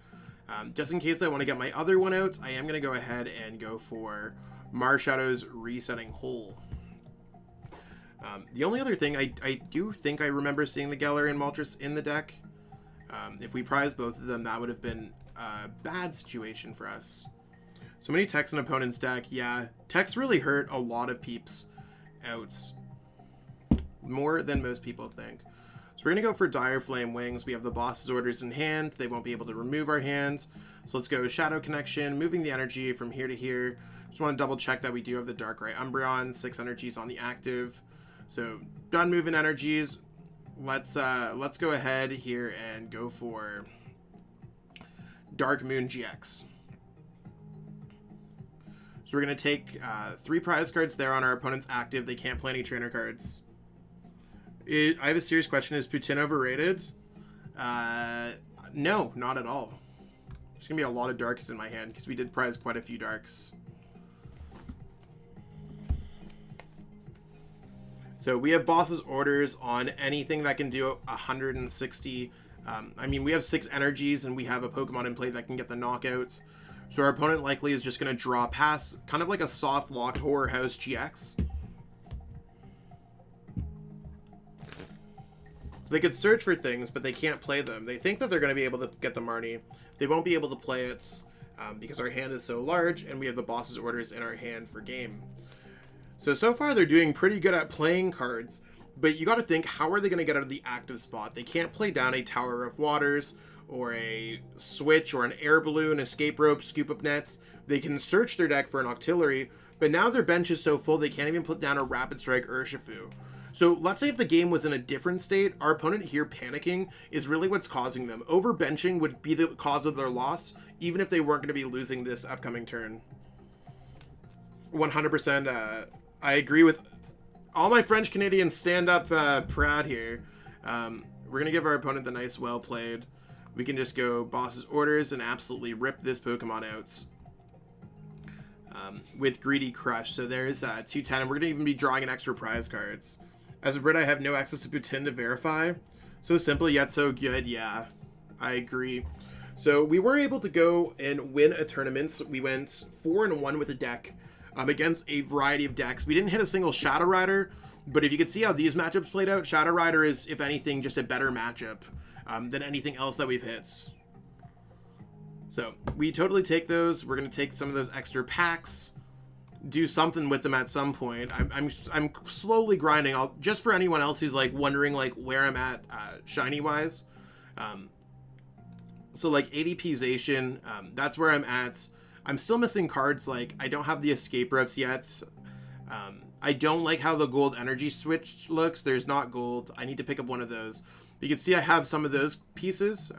Just in case I want to get my other one out, I am gonna go ahead and go for Marshadow's Resetting Hole. The only other thing, I do think I remember seeing the Galarian Moltres in the deck. If we prize both of them, that would have been a bad situation for us. So many techs in opponent's deck. Yeah, techs really hurt a lot of peeps out. More than most people think. So we're going to go for Dire Flame Wings. We have the boss's orders in hand. They won't be able to remove our hand. So let's go Shadow Connection, moving the energy from here to here. Just want to double check that we do have the Darkrai Umbreon, 6 energies on the active. So done moving energies. Let's go ahead here and go for Dark Moon GX. So we're gonna take 3 prize cards there on our opponent's active. They can't play any trainer cards. I have a serious question. Is Putin overrated? No, not at all. There's gonna be a lot of darks in my hand because we did prize quite a few darks. So we have boss's orders on anything that can do 160. I mean, we have 6 energies, and we have a Pokemon in play that can get the knockouts. So our opponent likely is just going to draw past, kind of like a soft locked Horror House GX. So they could search for things, but they can't play them. They think that they're going to be able to get the Marnie. They won't be able to play it because our hand is so large, and we have the boss's orders in our hand for game. So far they're doing pretty good at playing cards, but you got to think, how are they going to get out of the active spot? They can't play down a Tower of Waters, or a Switch, or an Air Balloon, Escape Rope, Scoop Up Nets. They can search their deck for an Octillery, but now their bench is so full they can't even put down a Rapid Strike Urshifu. So let's say if the game was in a different state, our opponent here panicking is really what's causing them. Overbenching would be the cause of their loss, even if they weren't going to be losing this upcoming turn. 100%, I agree with all my French Canadians. Stand up proud here. We're going to give our opponent the nice well played. We can just go boss's orders and absolutely rip this Pokemon out with Greedy Crush. So there's 210, and we're going to even be drawing an extra prize cards. As a Brit, I have no access to Putin to verify. So simple yet so good. Yeah, I agree. So we were able to go and win a tournament. We went 4-1 with a deck against a variety of decks. We didn't hit a single Shadow Rider, but if you could see how these matchups played out, Shadow Rider is, if anything, just a better matchup than anything else that we've hit. So we totally take those. We're going to take some of those extra packs, do something with them at some point. I'm slowly grinding. Just for anyone else who's like wondering like where I'm at shiny wise. So like ADPization, that's where I'm at. I'm still missing cards. Like I don't have the escape ropes yet. I don't like how the gold energy switch looks. There's not gold. I need to pick up one of those. You can see I have some of those pieces.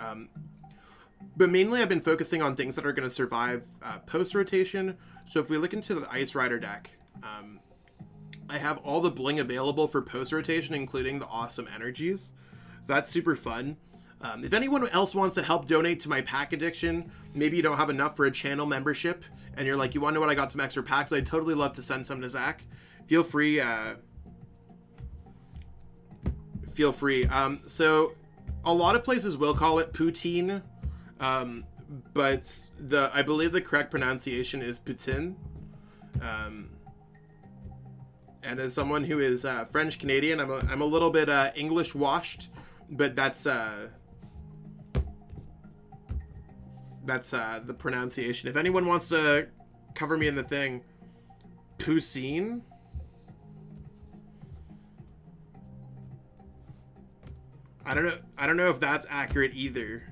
But mainly I've been focusing on things that are going to survive post-rotation. So if we look into the Ice Rider deck, I have all the bling available for post-rotation, including the awesome energies. So that's super fun. If anyone else wants to help donate to my pack addiction, maybe you don't have enough for a channel membership, and you're like, you want to know what, I got some extra packs, I'd totally love to send some to Zach. Feel free. Feel free. So a lot of places will call it poutine. But I believe the correct pronunciation is Putin. And as someone who is French Canadian, I'm a little bit English washed, but that's the pronunciation. If anyone wants to cover me in the thing, Poutine. I don't know if that's accurate either.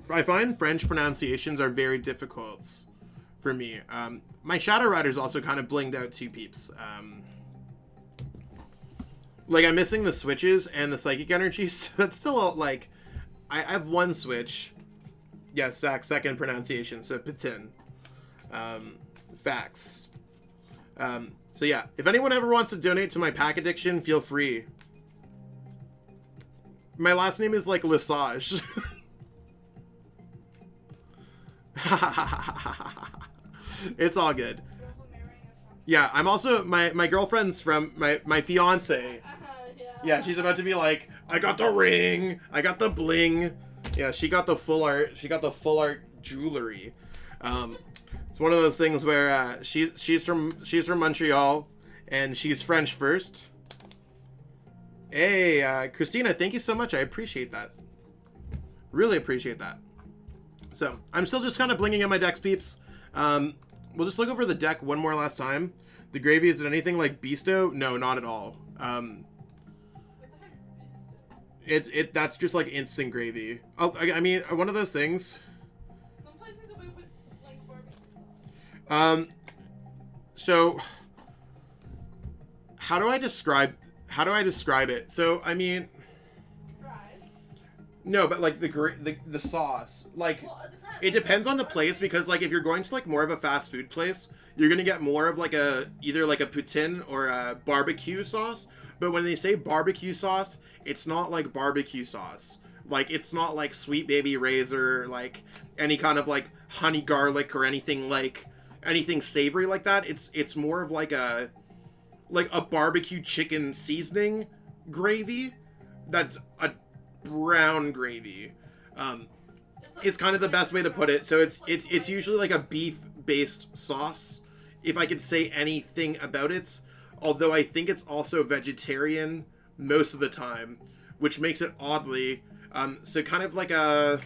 I find French pronunciations are very difficult for me. My Shadow Rider's also kind of blinged out too, peeps. Like I'm missing the switches and the psychic energies. So that's still like, I have one switch. Yes, Zach, second pronunciation. So Putin. Facts. So yeah, if anyone ever wants to donate to my pack addiction, feel free. My last name is like Lesage. It's all good. Yeah, I'm also my girlfriend's from my fiance. Yeah, she's about to be like, I got the ring, I got the bling. Yeah, she got the full art. She got the full art jewelry. It's one of those things where she's from Montreal and she's French first. Hey, Christina, thank you so much. I appreciate that. Really appreciate that. So, I'm still just kind of blinging in my decks, peeps. We'll just look over the deck one more last time. The gravy, is it anything like Beasto? No, not at all. What the heck is Beasto? That's just like instant gravy. I mean, one of those things. Some places they put like barbecue sauce. So how do I describe it? So I mean, Fries. no, but like the sauce, like Well, it depends on the place, because like if you're going to like more of a fast food place, you're gonna get more of like either like a poutine or a barbecue sauce. But when they say barbecue sauce, it's not like barbecue sauce. Like, it's not like Sweet Baby Razor, like any kind of like honey garlic or anything savory like that. It's more of like a barbecue chicken seasoning gravy that's a brown gravy. It's kind of the best way to put it. So it's usually like a beef based sauce, if I could say anything about it, although I think it's also vegetarian most of the time, which makes it oddly so kind of like an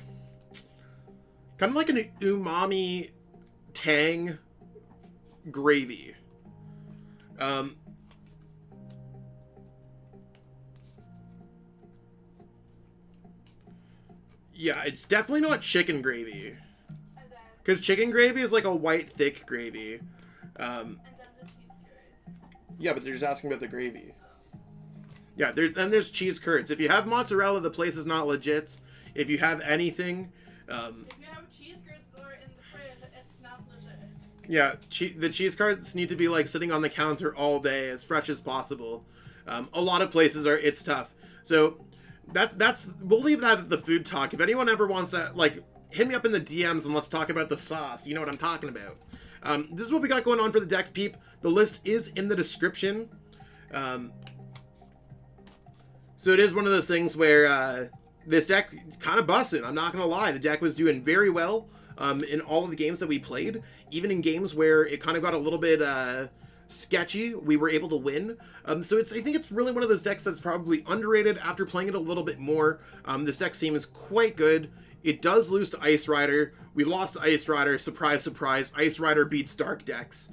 umami tang gravy. Yeah, it's definitely not chicken gravy, because chicken gravy is like a white thick gravy. And then the cheese curds. Yeah, but they're just asking about the gravy. Yeah, there's cheese curds. If you have mozzarella, the place is not legit. If you have anything, If you have cheese curds that are in the fridge, it's not legit. yeah, the cheese curds need to be like sitting on the counter all day, as fresh as possible. A lot of places it's tough. So that's we'll leave that at the food talk. If anyone ever wants to, like, hit me up in the DMs and let's talk about the sauce. You know what I'm talking about. This is what we got going on for the decks, peep. The list is in the description. So it is one of those things where this deck kind of busted. I'm not going to lie. The deck was doing very well in all of the games that we played. Even in games where it kind of got a little bit sketchy, we were able to win. So I think it's really one of those decks that's probably underrated after playing it a little bit more. This deck seems quite good. It does lose to Ice Rider. We lost to Ice Rider. Surprise, surprise. Ice Rider beats Dark decks.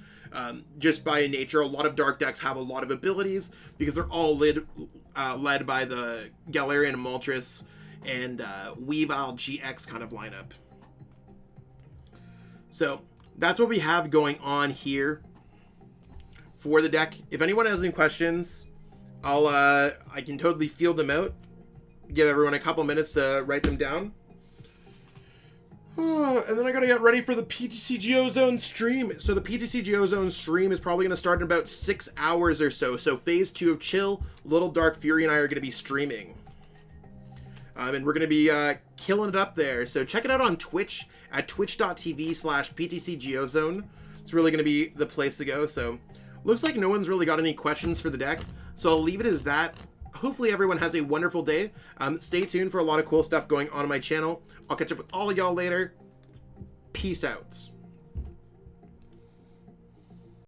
Just by nature, a lot of Dark decks have a lot of abilities because they're all led by the Galarian Moltres and Weavile-GX kind of lineup. So that's what we have going on here for the deck. If anyone has any questions, I can totally field them out. Give everyone a couple minutes to write them down. And then I gotta get ready for the PTCGO Zone stream. So the PTCGO Zone stream is probably gonna start in about 6 hours or so. So phase 2 of Chill, Little Dark Fury and I are gonna be streaming. And we're gonna be killing it up there. So check it out on Twitch at twitch.tv/PTCGO Zone. It's really gonna be the place to go. So looks like no one's really got any questions for the deck. So I'll leave it as that. Hopefully everyone has a wonderful day. Stay tuned for a lot of cool stuff going on my channel. I'll catch up with all of y'all later. Peace out.